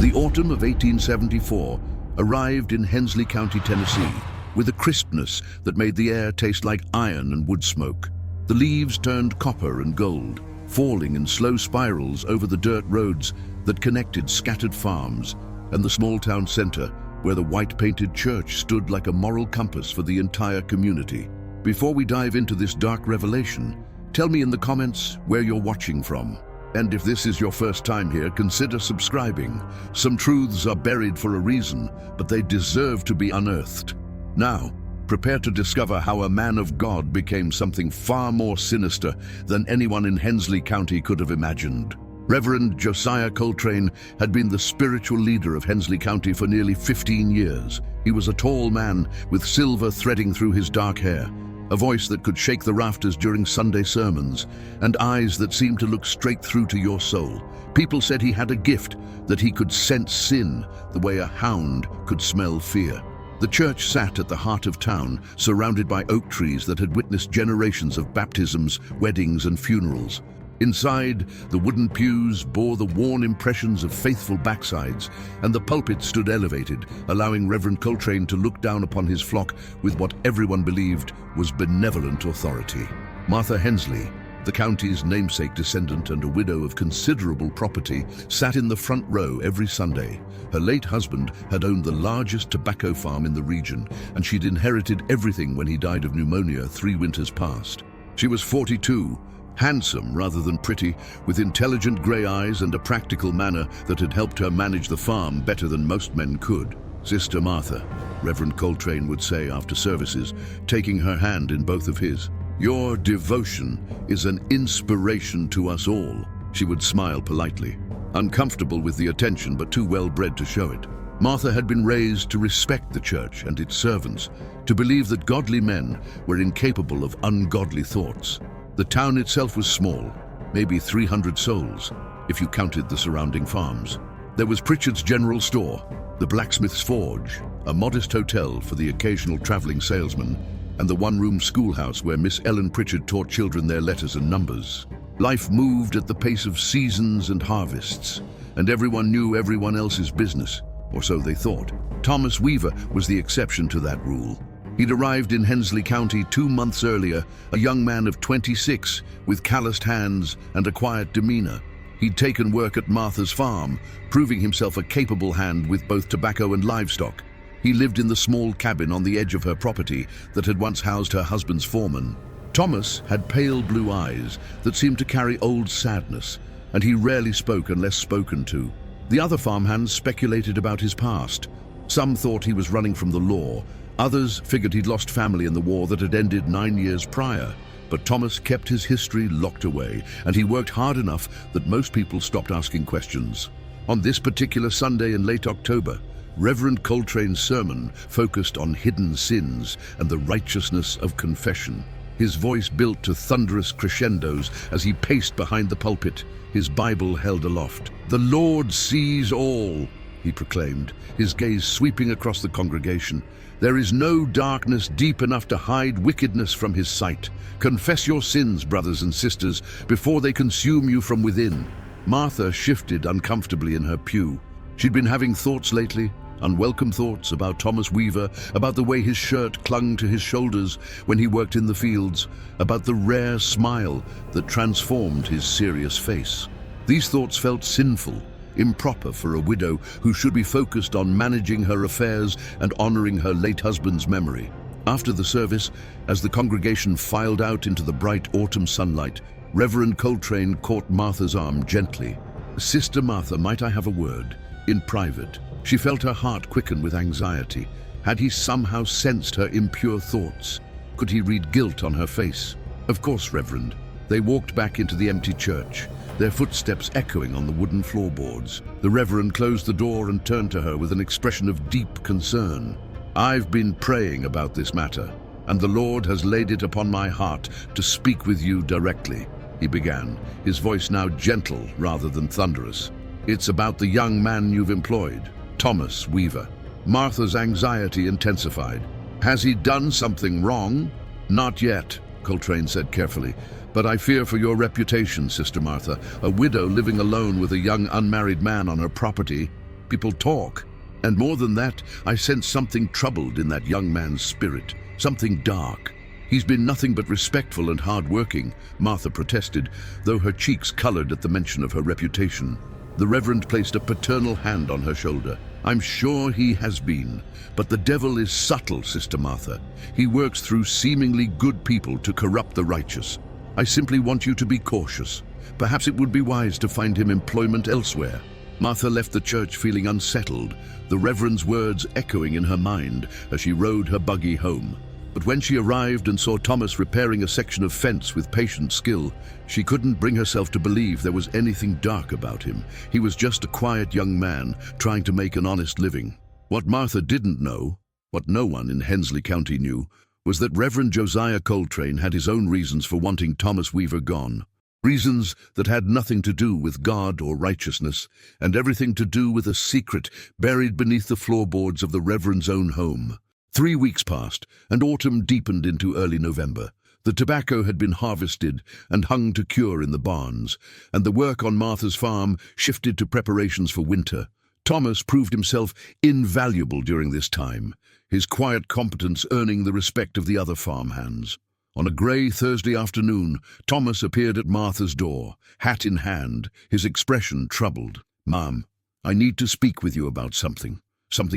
The autumn of 1874 arrived in Hensley County, Tennessee, with a crispness that made the air taste like iron and wood smoke. The leaves turned copper and gold, falling in slow spirals over the dirt roads that connected scattered farms and the small town center, where the white-painted church stood like a moral compass for the entire community. Before we dive into this dark revelation, tell me in the comments where you're watching from. And if this is your first time here, consider subscribing. Some truths are buried for a reason, but they deserve to be unearthed. Now, prepare to discover how a man of God became something far more sinister than anyone in Hensley County could have imagined. Reverend Josiah Coltrane had been the spiritual leader of Hensley County for nearly 15 years. He was a tall man with silver threading through his dark hair, a voice that could shake the rafters during Sunday sermons, and eyes that seemed to look straight through to your soul. People said he had a gift, that he could sense sin the way a hound could smell fear. The church sat at the heart of town, surrounded by oak trees that had witnessed generations of baptisms, weddings, and funerals. Inside, the wooden pews bore the worn impressions of faithful backsides, and the pulpit stood elevated, allowing Reverend Coltrane to look down upon his flock with what everyone believed was benevolent authority. Martha Hensley, the county's namesake descendant and a widow of considerable property, sat in the front row every Sunday. Her late husband had owned the largest tobacco farm in the region, and she'd inherited everything when he died of pneumonia 3 winters past. She was 42, handsome rather than pretty, with intelligent grey eyes and a practical manner that had helped her manage the farm better than most men could. "Sister Martha," Reverend Coltrane would say after services, taking her hand in both of his. "Your devotion is an inspiration to us all." She would smile politely, uncomfortable with the attention but too well-bred to show it. Martha had been raised to respect the church and its servants, to believe that godly men were incapable of ungodly thoughts. The town itself was small, maybe 300 souls, if you counted the surrounding farms. There was Pritchard's General Store, the blacksmith's forge, a modest hotel for the occasional traveling salesman, and the one-room schoolhouse where Miss Ellen Pritchard taught children their letters and numbers. Life moved at the pace of seasons and harvests, and everyone knew everyone else's business, or so they thought. Thomas Weaver was the exception to that rule. He'd arrived in Hensley County 2 months earlier, a young man of 26 with calloused hands and a quiet demeanor. He'd taken work at Martha's farm, proving himself a capable hand with both tobacco and livestock. He lived in the small cabin on the edge of her property that had once housed her husband's foreman. Thomas had pale blue eyes that seemed to carry old sadness, and he rarely spoke unless spoken to. The other farmhands speculated about his past. Some thought he was running from the law. Others figured he'd lost family in the war that had ended 9 years prior. But Thomas kept his history locked away, and he worked hard enough that most people stopped asking questions. On this particular Sunday in late October, Reverend Coltrane's sermon focused on hidden sins and the righteousness of confession. His voice built to thunderous crescendos as he paced behind the pulpit, his Bible held aloft. "The Lord sees all," he proclaimed, his gaze sweeping across the congregation. "There is no darkness deep enough to hide wickedness from his sight. Confess your sins, brothers and sisters, before they consume you from within." Martha shifted uncomfortably in her pew. She'd been having thoughts lately, unwelcome thoughts about Thomas Weaver, about the way his shirt clung to his shoulders when he worked in the fields, about the rare smile that transformed his serious face. These thoughts felt sinful, improper for a widow who should be focused on managing her affairs and honoring her late husband's memory. After the service, as the congregation filed out into the bright autumn sunlight, Reverend Coltrane caught Martha's arm gently. "Sister Martha, might I have a word? In private." She felt her heart quicken with anxiety. Had he somehow sensed her impure thoughts? Could he read guilt on her face? "Of course, Reverend." They walked back into the empty church, their footsteps echoing on the wooden floorboards. The Reverend closed the door and turned to her with an expression of deep concern. "I've been praying about this matter, and the Lord has laid it upon my heart to speak with you directly," he began, his voice now gentle rather than thunderous. "It's about the young man you've employed, Thomas Weaver." Martha's anxiety intensified. "Has he done something wrong?" "Not yet," Coltrane said carefully. "But I fear for your reputation, Sister Martha. A widow living alone with a young unmarried man on her property." people talk. And more than that, I sensed something troubled in that young man's spirit, something dark. He's been nothing but respectful and hard-working, Martha protested, though her cheeks colored at the mention of her reputation. The Reverend placed a paternal hand on her shoulder. I'm sure he has been, but the devil is subtle, Sister Martha. He works through seemingly good people to corrupt the righteous. I simply want you to be cautious. Perhaps it would be wise to find him employment elsewhere. Martha left the church feeling unsettled, the Reverend's words echoing in her mind as she rode her buggy home. But when she arrived and saw Thomas repairing a section of fence with patient skill, she couldn't bring herself to believe there was anything dark about him. He was just a quiet young man trying to make an honest living. What Martha didn't know, what no one in Hensley County knew, was that Reverend Josiah Coltrane had his own reasons for wanting Thomas Weaver gone. Reasons that had nothing to do with God or righteousness, and everything to do with a secret buried beneath the floorboards of the Reverend's own home. 3 weeks passed, and autumn deepened into early November. The tobacco had been harvested and hung to cure in the barns, and the work on Martha's farm shifted to preparations for winter. Thomas proved himself invaluable during this time, his quiet competence earning the respect of the other farmhands. On a grey Thursday afternoon, Thomas appeared at Martha's door, hat in hand, his expression troubled. "Ma'am, I need to speak with you about something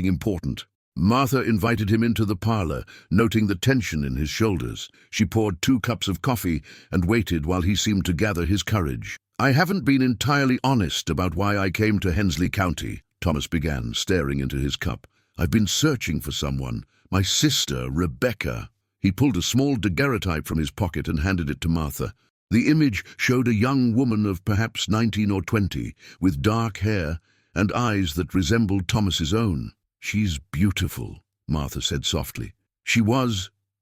important." Martha invited him into the parlor, noting the tension in his shoulders. She poured 2 cups of coffee and waited while he seemed to gather his courage. "I haven't been entirely honest about why I came to Hensley County," Thomas began, staring into his cup. "I've been searching for someone. My sister, Rebecca." He pulled a small daguerreotype from his pocket and handed it to Martha. The image showed a young woman of perhaps 19 or 20, with dark hair and eyes that resembled Thomas's own. "She's beautiful," Martha said softly.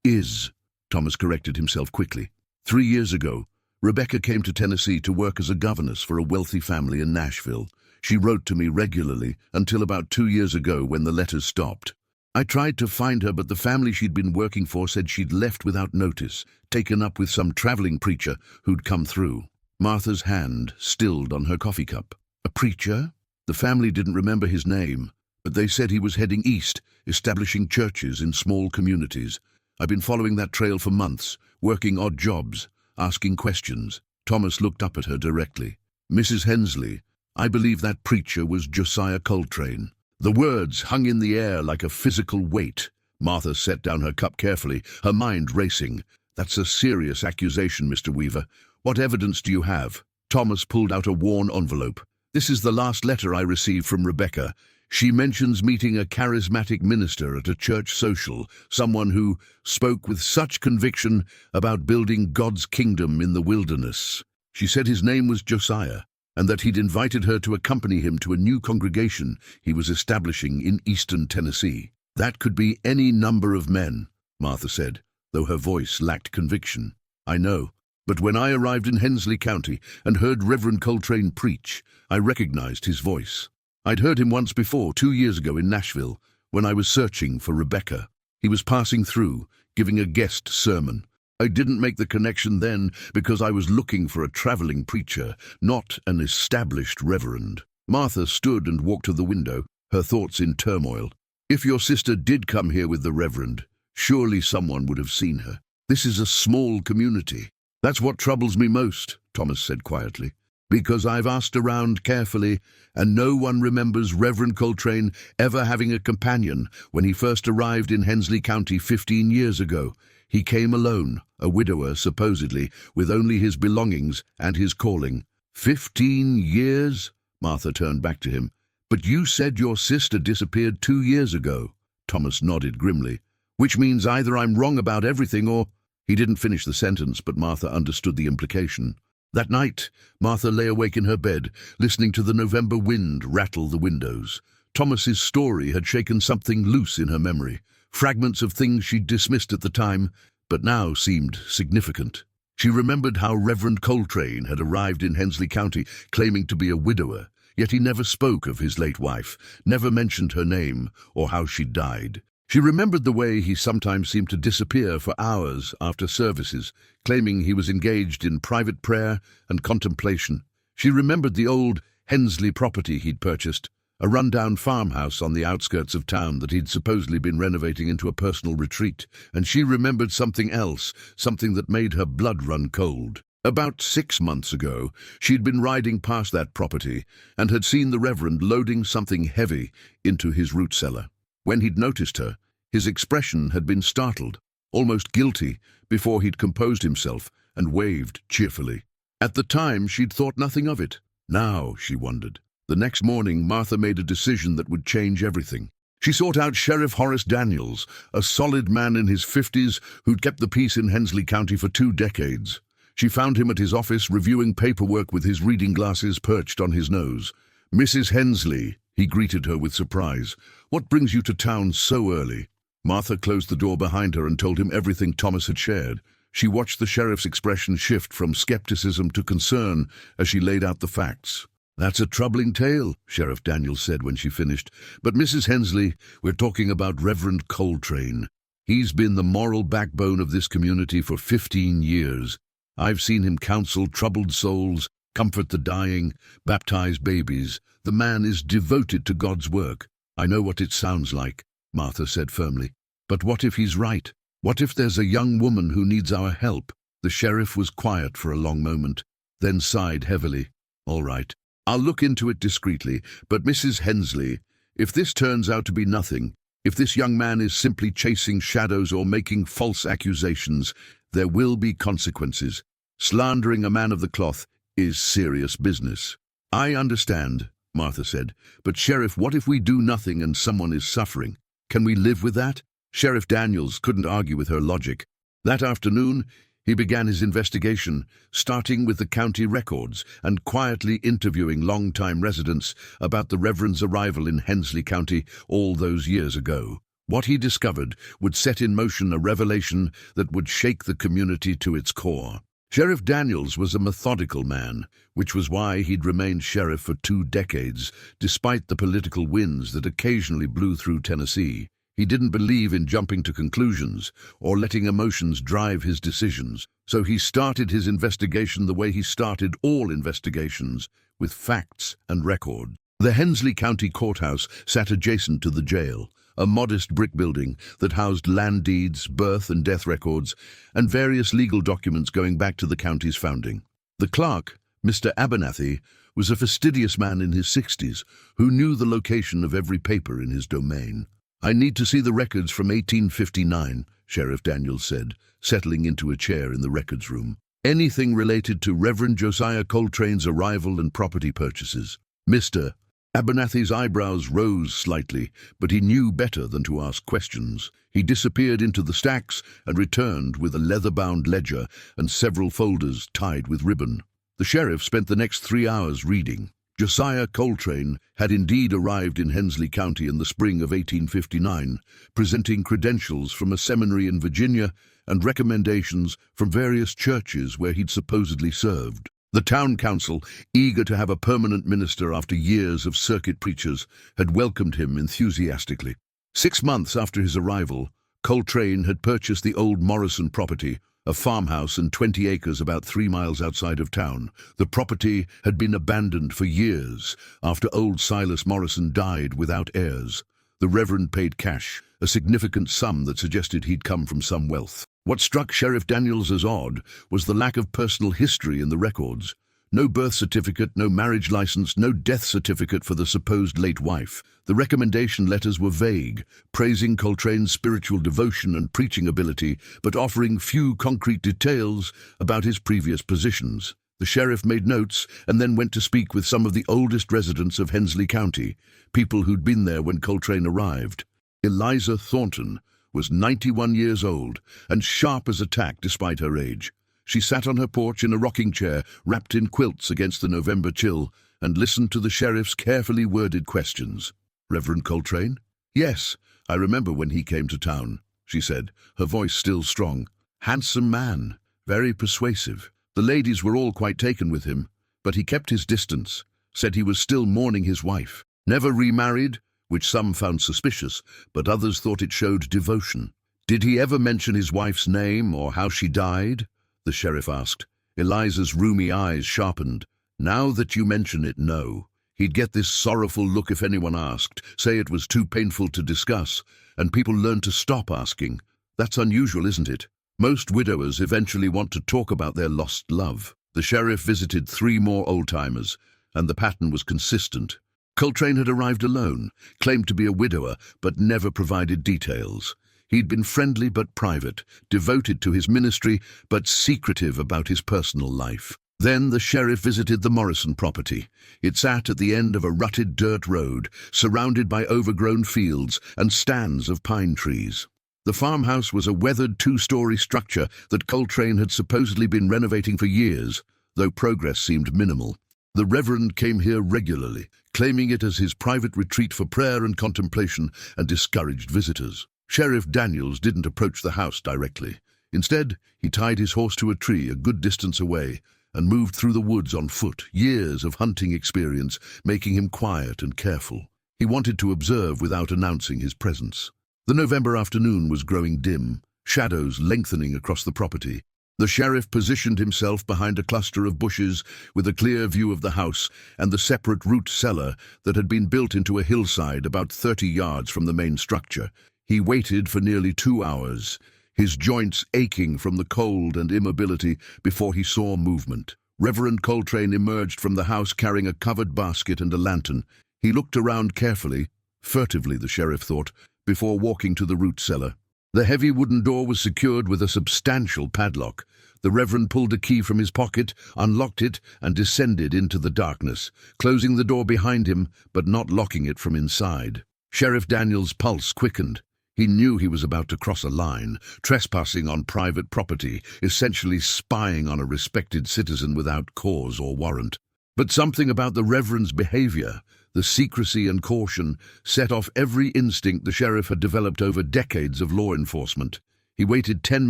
Is," Thomas corrected himself quickly. 3 years ago, Rebecca came to Tennessee to work as a governess for a wealthy family in Nashville. She wrote to me regularly until about 2 years ago when the letters stopped. I tried to find her, but the family she'd been working for said she'd left without notice, taken up with some traveling preacher who'd come through. Martha's hand stilled on her coffee cup. "A preacher?" The family didn't remember his name, but they said he was heading east, establishing churches in small communities. I've been following that trail for months, working odd jobs, asking questions. Thomas looked up at her directly. "Mrs. Hensley, I believe that preacher was Josiah Coltrane." The words hung in the air like a physical weight. Martha set down her cup carefully, her mind racing. "That's a serious accusation, Mr. Weaver. What evidence do you have?" Thomas pulled out a worn envelope. "This is the last letter I received from Rebecca. She mentions meeting a charismatic minister at a church social, someone who spoke with such conviction about building God's kingdom in the wilderness. She said his name was Josiah, and that he'd invited her to accompany him to a new congregation he was establishing in eastern Tennessee. That could be any number of men," Martha said, though her voice lacked conviction. "I know, but when I arrived in Hensley County and heard Reverend Coltrane preach, I recognized his voice. I'd heard him once before, 2 years ago in Nashville, when I was searching for Rebecca. He was passing through, giving a guest sermon. I didn't make the connection then because I was looking for a traveling preacher, not an established reverend." Martha stood and walked to the window, her thoughts in turmoil. "If your sister did come here with the reverend, surely someone would have seen her. This is a small community." "That's what troubles me most," Thomas said quietly, "because I've asked around carefully, and no one remembers Reverend Coltrane ever having a companion when he first arrived in Hensley County 15 years ago. He came alone, a widower supposedly, with only his belongings and his calling." 15 years? Martha turned back to him. "But you said your sister disappeared 2 years ago." Thomas nodded grimly. "Which means either I'm wrong about everything or—" He didn't finish the sentence, but Martha understood the implication. That night, Martha lay awake in her bed, listening to the November wind rattle the windows. Thomas's story had shaken something loose in her memory. Fragments of things she'd dismissed at the time, but now seemed significant. She remembered how Reverend Coltrane had arrived in Hensley County claiming to be a widower, yet he never spoke of his late wife, never mentioned her name or how she died. She remembered the way he sometimes seemed to disappear for hours after services, claiming he was engaged in private prayer and contemplation. She remembered the old Hensley property he'd purchased, a rundown farmhouse on the outskirts of town that he'd supposedly been renovating into a personal retreat, and she remembered something else, something that made her blood run cold. About 6 months ago, she'd been riding past that property and had seen the Reverend loading something heavy into his root cellar. When he'd noticed her, his expression had been startled, almost guilty, before he'd composed himself and waved cheerfully. At the time, she'd thought nothing of it. Now, she wondered. The next morning, Martha made a decision that would change everything. She sought out Sheriff Horace Daniels, a solid man in his 50s who'd kept the peace in Hensley County for 2 decades. She found him at his office reviewing paperwork with his reading glasses perched on his nose. "Mrs. Hensley," he greeted her with surprise. "What brings you to town so early?" Martha closed the door behind her and told him everything Thomas had shared. She watched the sheriff's expression shift from skepticism to concern as she laid out the facts. "That's a troubling tale," Sheriff Daniels said when she finished. "But Mrs. Hensley, we're talking about Reverend Coltrane. He's been the moral backbone of this community for 15 years. I've seen him counsel troubled souls, comfort the dying, baptize babies. The man is devoted to God's work." "I know what it sounds like," Martha said firmly. "But what if he's right? What if there's a young woman who needs our help?" The sheriff was quiet for a long moment, then sighed heavily. "All right, I'll look into it discreetly, but Mrs. Hensley, if this turns out to be nothing, if this young man is simply chasing shadows or making false accusations, there will be consequences. Slandering a man of the cloth is serious business." "I understand," Martha said, "but Sheriff, what if we do nothing and someone is suffering? Can we live with that?" Sheriff Daniels couldn't argue with her logic. That afternoon, he began his investigation, starting with the county records and quietly interviewing long-time residents about the Reverend's arrival in Hensley County all those years ago. What he discovered would set in motion a revelation that would shake the community to its core. Sheriff Daniels was a methodical man, which was why he'd remained sheriff for 2 decades, despite the political winds that occasionally blew through Tennessee. He didn't believe in jumping to conclusions or letting emotions drive his decisions, so he started his investigation the way he started all investigations, with facts and record. The Hensley County Courthouse sat adjacent to the jail, a modest brick building that housed land deeds, birth and death records, and various legal documents going back to the county's founding. The clerk, Mr. Abernathy, was a fastidious man in his 60s who knew the location of every paper in his domain. "I need to see the records from 1859, Sheriff Daniels said, settling into a chair in the records room. "Anything related to Reverend Josiah Coltrane's arrival and property purchases." Mr. Abernathy's eyebrows rose slightly, but he knew better than to ask questions. He disappeared into the stacks and returned with a leather-bound ledger and several folders tied with ribbon. The sheriff spent the next 3 hours reading. Josiah Coltrane had indeed arrived in Hensley County in the spring of 1859, presenting credentials from a seminary in Virginia and recommendations from various churches where he'd supposedly served. The town council, eager to have a permanent minister after years of circuit preachers, had welcomed him enthusiastically. 6 months after his arrival, Coltrane had purchased the old Morrison property, a farmhouse and 20 acres about 3 miles outside of town. The property had been abandoned for years after old Silas Morrison died without heirs. The Reverend paid cash, a significant sum that suggested he'd come from some wealth. What struck Sheriff Daniels as odd was the lack of personal history in the records. No birth certificate, no marriage license, no death certificate for the supposed late wife. The recommendation letters were vague, praising Coltrane's spiritual devotion and preaching ability, but offering few concrete details about his previous positions. The sheriff made notes and then went to speak with some of the oldest residents of Hensley County, people who'd been there when Coltrane arrived. Eliza Thornton was 91 years old and sharp as a tack despite her age. She sat on her porch in a rocking chair, wrapped in quilts against the November chill, and listened to the sheriff's carefully worded questions. "Reverend Coltrane?" "Yes, I remember when he came to town," she said, her voice still strong. "Handsome man, very persuasive. The ladies were all quite taken with him, but he kept his distance, said he was still mourning his wife. Never remarried, which some found suspicious, but others thought it showed devotion." "Did he ever mention his wife's name or how she died?" the sheriff asked. Eliza's rheumy eyes sharpened. "Now that you mention it, no. He'd get this sorrowful look if anyone asked, say it was too painful to discuss, and people learned to stop asking. That's unusual, isn't it? Most widowers eventually want to talk about their lost love. The sheriff visited 3 more old-timers, and the pattern was consistent. Coltrane had arrived alone, claimed to be a widower, but never provided details. He'd been friendly but private, devoted to his ministry, but secretive about his personal life. Then the sheriff visited the Morrison property. It sat at the end of a rutted dirt road, surrounded by overgrown fields and stands of pine trees. The farmhouse was a weathered 2-story structure that Coltrane had supposedly been renovating for years, though progress seemed minimal. The Reverend came here regularly, claiming it as his private retreat for prayer and contemplation, and discouraged visitors. Sheriff Daniels didn't approach the house directly. Instead, he tied his horse to a tree a good distance away and moved through the woods on foot, years of hunting experience making him quiet and careful. He wanted to observe without announcing his presence. The November afternoon was growing dim, shadows lengthening across the property. The sheriff positioned himself behind a cluster of bushes with a clear view of the house and the separate root cellar that had been built into a hillside about 30 yards from the main structure. He waited for nearly 2 hours, his joints aching from the cold and immobility, before he saw movement. Reverend Coltrane emerged from the house carrying a covered basket and a lantern. He looked around carefully, furtively the sheriff thought, before walking to the root cellar. The heavy wooden door was secured with a substantial padlock. The Reverend pulled a key from his pocket, unlocked it, and descended into the darkness, closing the door behind him, but not locking it from inside. Sheriff Daniels' pulse quickened. He knew he was about to cross a line, trespassing on private property, essentially spying on a respected citizen without cause or warrant. But something about the Reverend's behavior, the secrecy and caution, set off every instinct the sheriff had developed over decades of law enforcement. He waited 10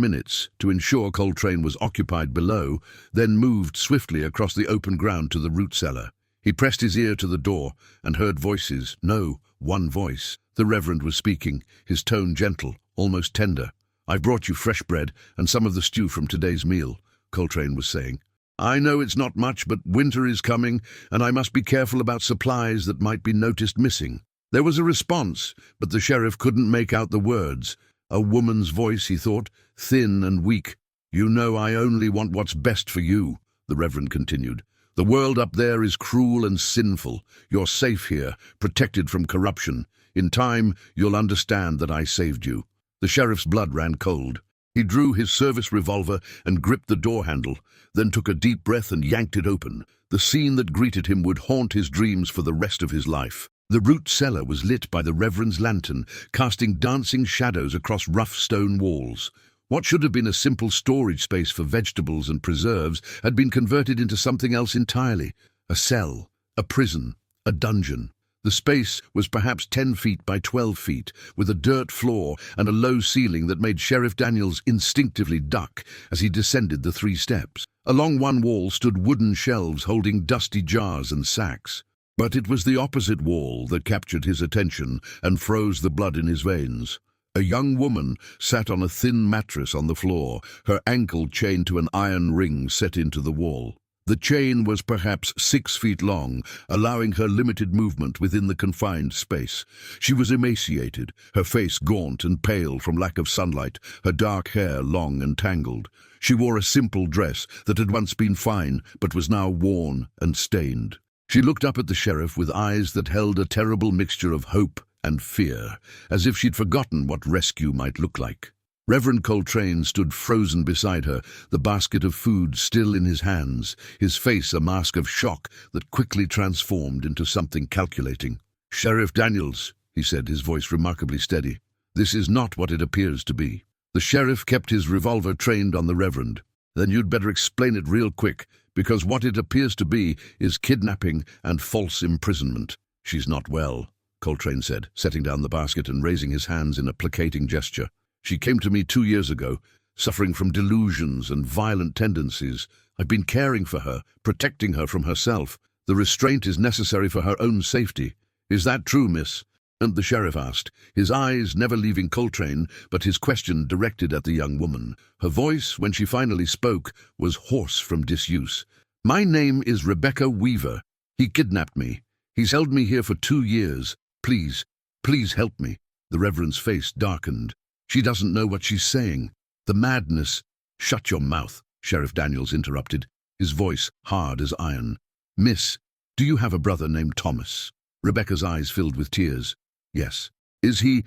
minutes to ensure Coltrane was occupied below, then moved swiftly across the open ground to the root cellar. He pressed his ear to the door and heard voices. No, one voice. The Reverend was speaking, his tone gentle, almost tender. "I've brought you fresh bread and some of the stew from today's meal," Coltrane was saying. "I know it's not much, but winter is coming, and I must be careful about supplies that might be noticed missing." There was a response, but the sheriff couldn't make out the words. A woman's voice, he thought, thin and weak. "You know I only want what's best for you," the Reverend continued. "The world up there is cruel and sinful. You're safe here, protected from corruption. In time, you'll understand that I saved you." The sheriff's blood ran cold. He drew his service revolver and gripped the door handle, then took a deep breath and yanked it open. The scene that greeted him would haunt his dreams for the rest of his life. The root cellar was lit by the Reverend's lantern, casting dancing shadows across rough stone walls. What should have been a simple storage space for vegetables and preserves had been converted into something else entirely. A cell, a prison, a dungeon. The space was perhaps 10 feet by 12 feet, with a dirt floor and a low ceiling that made Sheriff Daniels instinctively duck as he descended the 3 steps. Along one wall stood wooden shelves holding dusty jars and sacks. But it was the opposite wall that captured his attention and froze the blood in his veins. A young woman sat on a thin mattress on the floor, her ankle chained to an iron ring set into the wall. The chain was perhaps 6 feet long, allowing her limited movement within the confined space. She was emaciated, her face gaunt and pale from lack of sunlight, her dark hair long and tangled. She wore a simple dress that had once been fine, but was now worn and stained. She looked up at the sheriff with eyes that held a terrible mixture of hope and fear, as if she'd forgotten what rescue might look like. Reverend Coltrane stood frozen beside her, the basket of food still in his hands, his face a mask of shock that quickly transformed into something calculating. "Sheriff Daniels," he said, his voice remarkably steady, "this is not what it appears to be." The sheriff kept his revolver trained on the Reverend. "Then you'd better explain it real quick, because what it appears to be is kidnapping and false imprisonment." "She's not well," Coltrane said, setting down the basket and raising his hands in a placating gesture. "She came to me 2 years ago, suffering from delusions and violent tendencies. I've been caring for her, protecting her from herself. The restraint is necessary for her own safety. Is that true, miss?" And the sheriff asked, his eyes never leaving Coltrane, but his question directed at the young woman. Her voice, when she finally spoke, was hoarse from disuse. "My name is Rebecca Weaver. He kidnapped me. He's held me here for 2 years. Please, please help me." The Reverend's face darkened. "She doesn't know what she's saying. The madness—" "Shut your mouth," Sheriff Daniels interrupted, his voice hard as iron. "Miss, do you have a brother named Thomas?" Rebecca's eyes filled with tears. "Yes." Is he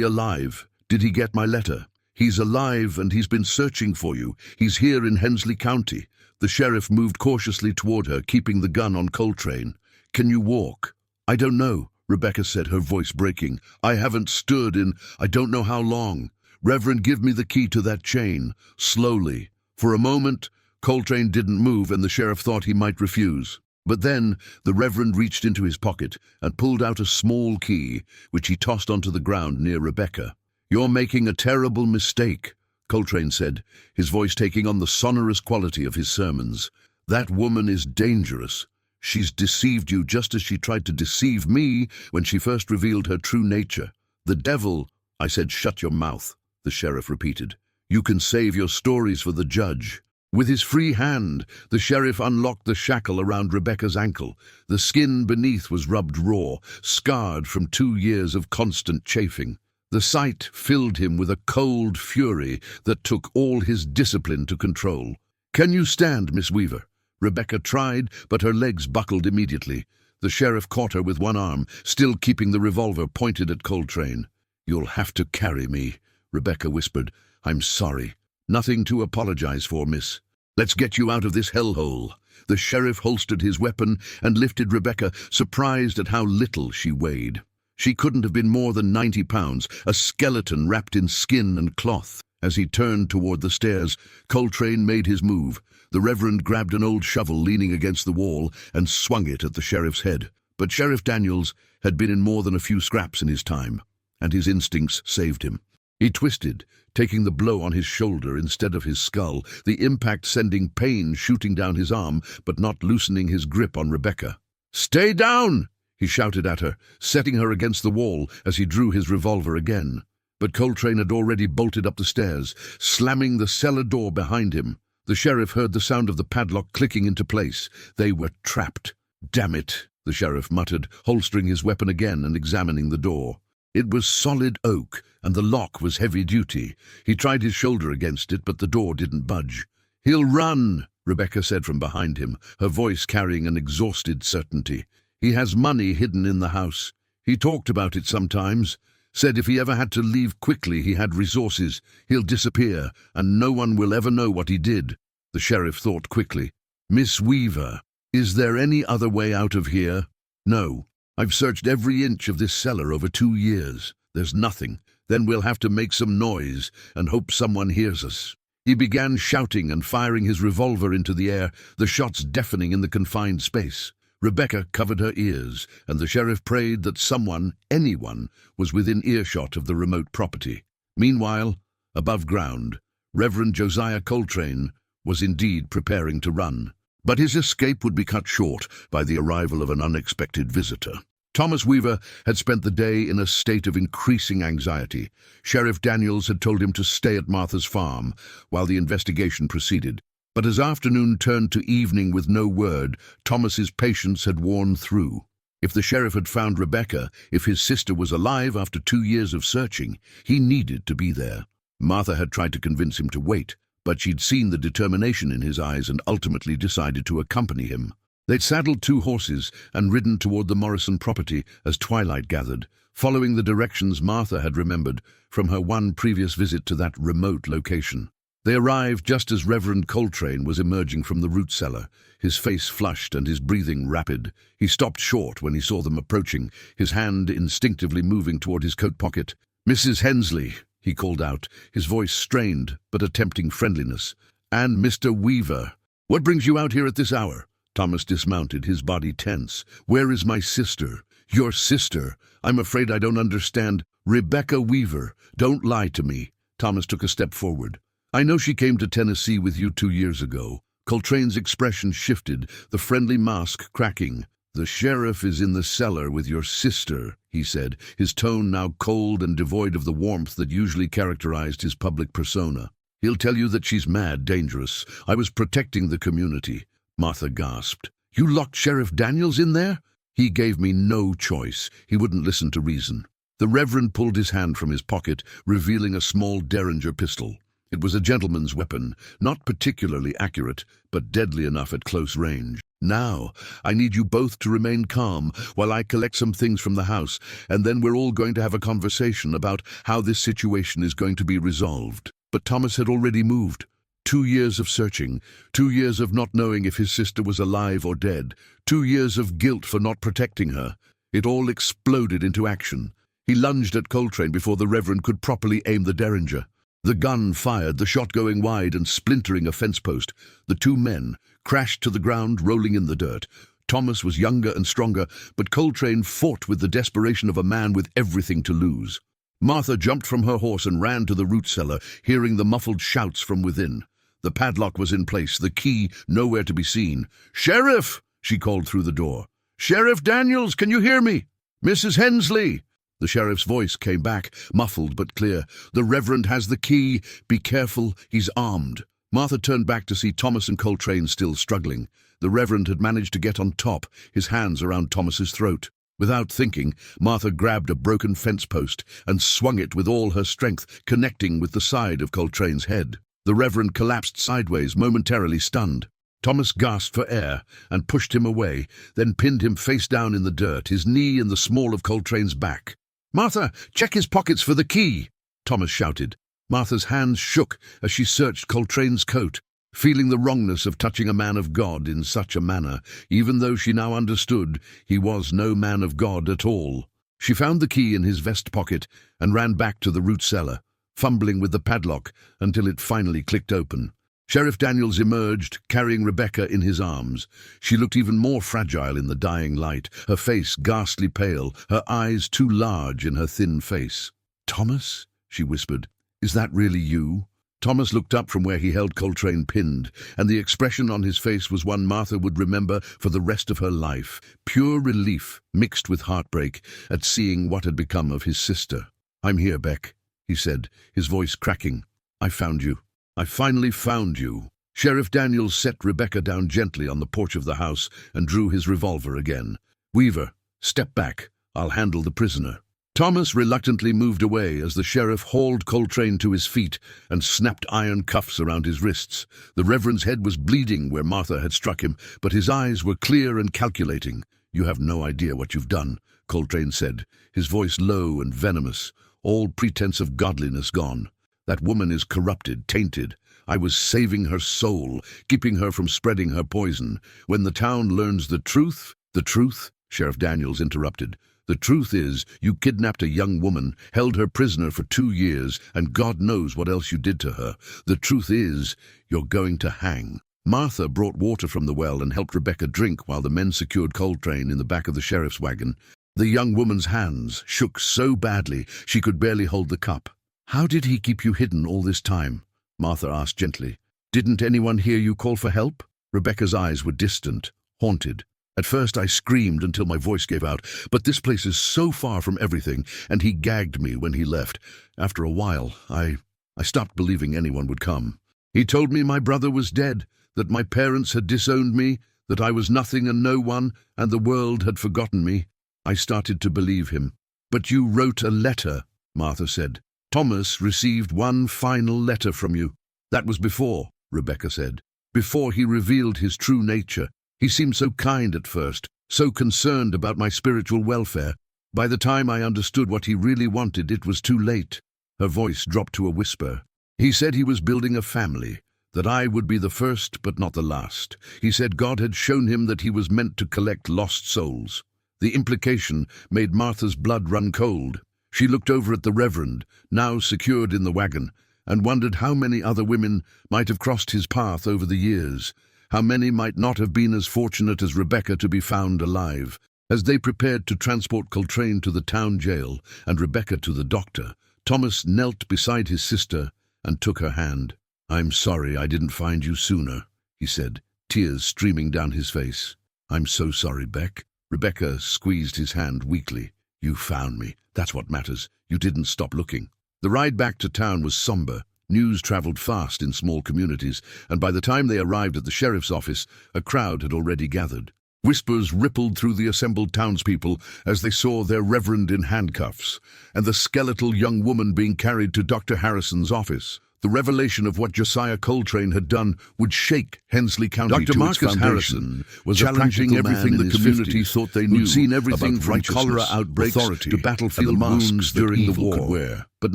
alive? Did he get my letter?" "He's alive, and he's been searching for you. He's here in Hensley County." The sheriff moved cautiously toward her, keeping the gun on Coltrane. "Can you walk?" "I don't know," Rebecca said, her voice breaking. "I haven't stood in I don't know how long. Reverend, give me the key to that chain." Slowly. For a moment, Coltrane didn't move, and the sheriff thought he might refuse. But then the Reverend reached into his pocket and pulled out a small key, which he tossed onto the ground near Rebecca. "You're making a terrible mistake," Coltrane said, his voice taking on the sonorous quality of his sermons. "That woman is dangerous. She's deceived you just as she tried to deceive me when she first revealed her true nature. The devil—" "I said shut your mouth," the sheriff repeated. "You can save your stories for the judge." With his free hand, the sheriff unlocked the shackle around Rebecca's ankle. The skin beneath was rubbed raw, scarred from 2 years of constant chafing. The sight filled him with a cold fury that took all his discipline to control. "Can you stand, Miss Weaver?" Rebecca tried, but her legs buckled immediately. The sheriff caught her with one arm, still keeping the revolver pointed at Coltrane. "You'll have to carry me," Rebecca whispered. "I'm sorry. Nothing to apologize for, miss. Let's get you out of this hellhole." The sheriff holstered his weapon and lifted Rebecca, surprised at how little she weighed. She couldn't have been more than 90 pounds, a skeleton wrapped in skin and cloth. As he turned toward the stairs, Coltrane made his move. The Reverend grabbed an old shovel leaning against the wall and swung it at the sheriff's head. But Sheriff Daniels had been in more than a few scraps in his time, and his instincts saved him. He twisted, taking the blow on his shoulder instead of his skull, the impact sending pain shooting down his arm, but not loosening his grip on Rebecca. "Stay down!" he shouted at her, setting her against the wall as he drew his revolver again. But Coltrane had already bolted up the stairs, slamming the cellar door behind him. The sheriff heard the sound of the padlock clicking into place. They were trapped. "Damn it," the sheriff muttered, holstering his weapon again and examining the door. It was solid oak, and the lock was heavy-duty. He tried his shoulder against it, but the door didn't budge. "He'll run," Rebecca said from behind him, her voice carrying an exhausted certainty. "He has money hidden in the house. He talked about it sometimes. Said if he ever had to leave quickly, he had resources. He'll disappear, and no one will ever know what he did." The sheriff thought quickly. "Miss Weaver, is there any other way out of here?" "No. I've searched every inch of this cellar over 2 years. There's nothing. Then we'll have to make some noise and hope someone hears us." He began shouting and firing his revolver into the air, the shots deafening in the confined space. Rebecca covered her ears, and the sheriff prayed that someone, anyone, was within earshot of the remote property. Meanwhile, above ground, Reverend Josiah Coltrane was indeed preparing to run. But his escape would be cut short by the arrival of an unexpected visitor. Thomas Weaver had spent the day in a state of increasing anxiety. Sheriff Daniels had told him to stay at Martha's farm while the investigation proceeded. But as afternoon turned to evening with no word, Thomas's patience had worn through. If the sheriff had found Rebecca, if his sister was alive after 2 years of searching, he needed to be there. Martha had tried to convince him to wait, but she'd seen the determination in his eyes and ultimately decided to accompany him. They'd saddled 2 horses and ridden toward the Morrison property as twilight gathered, following the directions Martha had remembered from her one previous visit to that remote location. They arrived just as Reverend Coltrane was emerging from the root cellar, his face flushed and his breathing rapid. He stopped short when he saw them approaching, his hand instinctively moving toward his coat pocket. "Mrs. Hensley," he called out, his voice strained but attempting friendliness. "And Mr. Weaver. What brings you out here at this hour?" Thomas dismounted, his body tense. "Where is my sister?" "Your sister? I'm afraid I don't understand." "Rebecca Weaver. Don't lie to me." Thomas took a step forward. "I know she came to Tennessee with you 2 years ago." Coltrane's expression shifted, the friendly mask cracking. "The sheriff is in the cellar with your sister," he said, his tone now cold and devoid of the warmth that usually characterized his public persona. "He'll tell you that she's mad, dangerous. I was protecting the community." Martha gasped. "You locked Sheriff Daniels in there?" He gave me no choice. He wouldn't listen to reason. The Reverend pulled his hand from his pocket, revealing a small Derringer pistol. It was a gentleman's weapon, not particularly accurate, but deadly enough at close range. Now, I need you both to remain calm while I collect some things from the house, and then we're all going to have a conversation about how this situation is going to be resolved. But Thomas had already moved. 2 years of searching, 2 years of not knowing if his sister was alive or dead, 2 years of guilt for not protecting her. It all exploded into action. He lunged at Coltrane before the Reverend could properly aim the Derringer. The gun fired, the shot going wide and splintering a fence post. The two men crashed to the ground, rolling in the dirt. Thomas was younger and stronger, but Coltrane fought with the desperation of a man with everything to lose. Martha jumped from her horse and ran to the root cellar, hearing the muffled shouts from within. The padlock was in place, the key nowhere to be seen. "Sheriff!" she called through the door. "Sheriff Daniels, can you hear me? Mrs. Hensley!" The sheriff's voice came back, muffled but clear. "The Reverend has the key. Be careful, he's armed." Martha turned back to see Thomas and Coltrane still struggling. The Reverend had managed to get on top, his hands around Thomas's throat. Without thinking, Martha grabbed a broken fence post and swung it with all her strength, connecting with the side of Coltrane's head. The Reverend collapsed sideways, momentarily stunned. Thomas gasped for air and pushed him away, then pinned him face down in the dirt, his knee in the small of Coltrane's back. "Martha, check his pockets for the key!" Thomas shouted. Martha's hands shook as she searched Coltrane's coat, feeling the wrongness of touching a man of God in such a manner, even though she now understood he was no man of God at all. She found the key in his vest pocket and ran back to the root cellar, fumbling with the padlock until it finally clicked open. Sheriff Daniels emerged, carrying Rebecca in his arms. She looked even more fragile in the dying light, her face ghastly pale, her eyes too large in her thin face. "Thomas?" she whispered. "Is that really you?" Thomas looked up from where he held Coltrane pinned, and the expression on his face was one Martha would remember for the rest of her life, pure relief mixed with heartbreak at seeing what had become of his sister. "I'm here, Beck," he said, his voice cracking. "I found you. I finally found you." Sheriff Daniels set Rebecca down gently on the porch of the house and drew his revolver again. "Weaver, step back. I'll handle the prisoner." Thomas reluctantly moved away as the sheriff hauled Coltrane to his feet and snapped iron cuffs around his wrists. The Reverend's head was bleeding where Martha had struck him, but his eyes were clear and calculating. "You have no idea what you've done," Coltrane said, his voice low and venomous, all pretense of godliness gone. "That woman is corrupted, tainted. I was saving her soul, keeping her from spreading her poison. When the town learns the truth..." "The truth?" Sheriff Daniels interrupted. "The truth is, you kidnapped a young woman, held her prisoner for 2 years, and God knows what else you did to her. The truth is, you're going to hang." Martha brought water from the well and helped Rebecca drink while the men secured Coltrane in the back of the sheriff's wagon. The young woman's hands shook so badly she could barely hold the cup. "How did he keep you hidden all this time?" Martha asked gently. "Didn't anyone hear you call for help?" Rebecca's eyes were distant, haunted. "At first I screamed until my voice gave out, but this place is so far from everything, and he gagged me when he left. After a while, I stopped believing anyone would come. He told me my brother was dead, that my parents had disowned me, that I was nothing and no one, and the world had forgotten me. I started to believe him." "But you wrote a letter," Martha said. "Thomas received one final letter from you." "That was before," Rebecca said. "Before he revealed his true nature. He seemed so kind at first, so concerned about my spiritual welfare. By the time I understood what he really wanted, it was too late." Her voice dropped to a whisper. "He said he was building a family, that I would be the first but not the last. He said God had shown him that he was meant to collect lost souls." The implication made Martha's blood run cold. She looked over at the Reverend, now secured in the wagon, and wondered how many other women might have crossed his path over the years, how many might not have been as fortunate as Rebecca to be found alive. As they prepared to transport Coltrane to the town jail and Rebecca to the doctor, Thomas knelt beside his sister and took her hand. "I'm sorry I didn't find you sooner," he said, tears streaming down his face. "I'm so sorry, Beck." Rebecca squeezed his hand weakly. "You found me. That's what matters. You didn't stop looking." The ride back to town was somber. News traveled fast in small communities, and by the time they arrived at the sheriff's office, a crowd had already gathered. Whispers rippled through the assembled townspeople as they saw their reverend in handcuffs, and the skeletal young woman being carried to Dr. Harrison's office. The revelation of what Josiah Coltrane had done would shake Hensley County Dr. to Marcus its foundation. Harrison Was challenging everything the community thought they knew, who'd seen everything about from cholera outbreaks authority to battlefield wounds during the war. could wear. But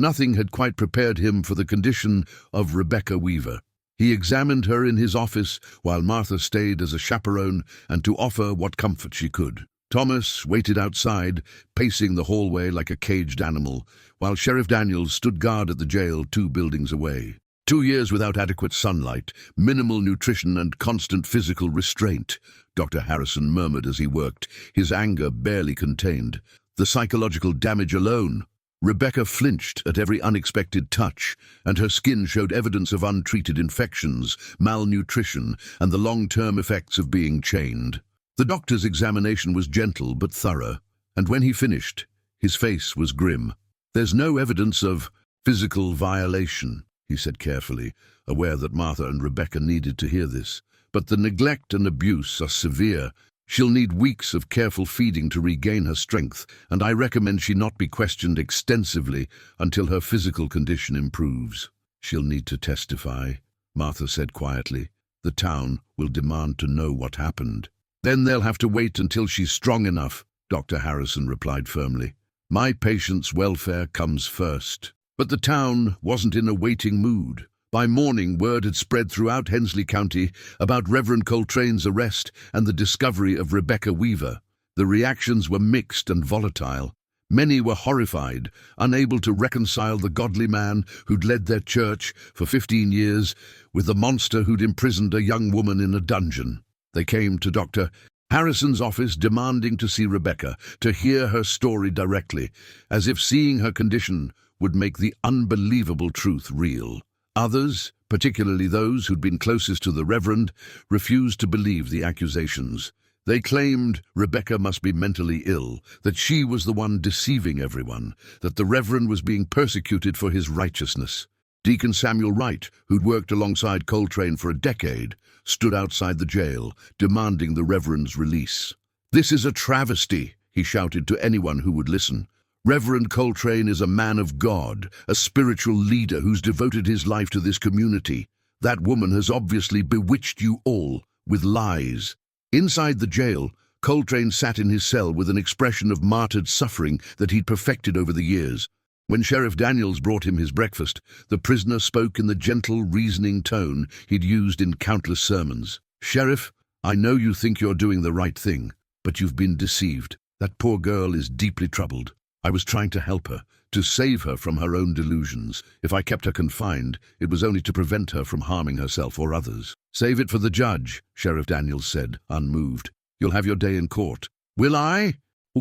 nothing had quite prepared him for the condition of Rebecca Weaver. He examined her in his office while Martha stayed as a chaperone and to offer what comfort she could. Thomas waited outside, pacing the hallway like a caged animal, while Sheriff Daniels stood guard at the jail 2 buildings away. 2 years without adequate sunlight, minimal nutrition and constant physical restraint, Dr. Harrison murmured as he worked, his anger barely contained. The psychological damage alone. Rebecca flinched at every unexpected touch, and her skin showed evidence of untreated infections, malnutrition, and the long-term effects of being chained. The doctor's examination was gentle but thorough, and when he finished, his face was grim. "There's no evidence of physical violation," he said carefully, aware that Martha and Rebecca needed to hear this. "But the neglect and abuse are severe. She'll need weeks of careful feeding to regain her strength, and I recommend she not be questioned extensively until her physical condition improves." "She'll need to testify," Martha said quietly. "The town will demand to know what happened." "Then they'll have to wait until she's strong enough," Dr. Harrison replied firmly. "My patient's welfare comes first." But the town wasn't in a waiting mood. By morning, word had spread throughout Hensley County about Reverend Coltrane's arrest and the discovery of Rebecca Weaver. The reactions were mixed and volatile. Many were horrified, unable to reconcile the godly man who'd led their church for 15 years with the monster who'd imprisoned a young woman in a dungeon. They came to Dr. Harrison's office demanding to see Rebecca, to hear her story directly, as if seeing her condition would make the unbelievable truth real. Others, particularly those who'd been closest to the Reverend, refused to believe the accusations. They claimed Rebecca must be mentally ill, that she was the one deceiving everyone, that the Reverend was being persecuted for his righteousness. Deacon Samuel Wright, who'd worked alongside Coltrane for a decade, stood outside the jail, demanding the Reverend's release. "This is a travesty," he shouted to anyone who would listen. "Reverend Coltrane is a man of God, a spiritual leader who's devoted his life to this community. That woman has obviously bewitched you all with lies." Inside the jail, Coltrane sat in his cell with an expression of martyred suffering that he'd perfected over the years. When Sheriff Daniels brought him his breakfast, the prisoner spoke in the gentle, reasoning tone he'd used in countless sermons. "Sheriff, I know you think you're doing the right thing, but you've been deceived. That poor girl is deeply troubled. I was trying to help her, to save her from her own delusions. If I kept her confined, it was only to prevent her from harming herself or others." "Save it for the judge," Sheriff Daniels said, unmoved. "You'll have your day in court." "Will I?"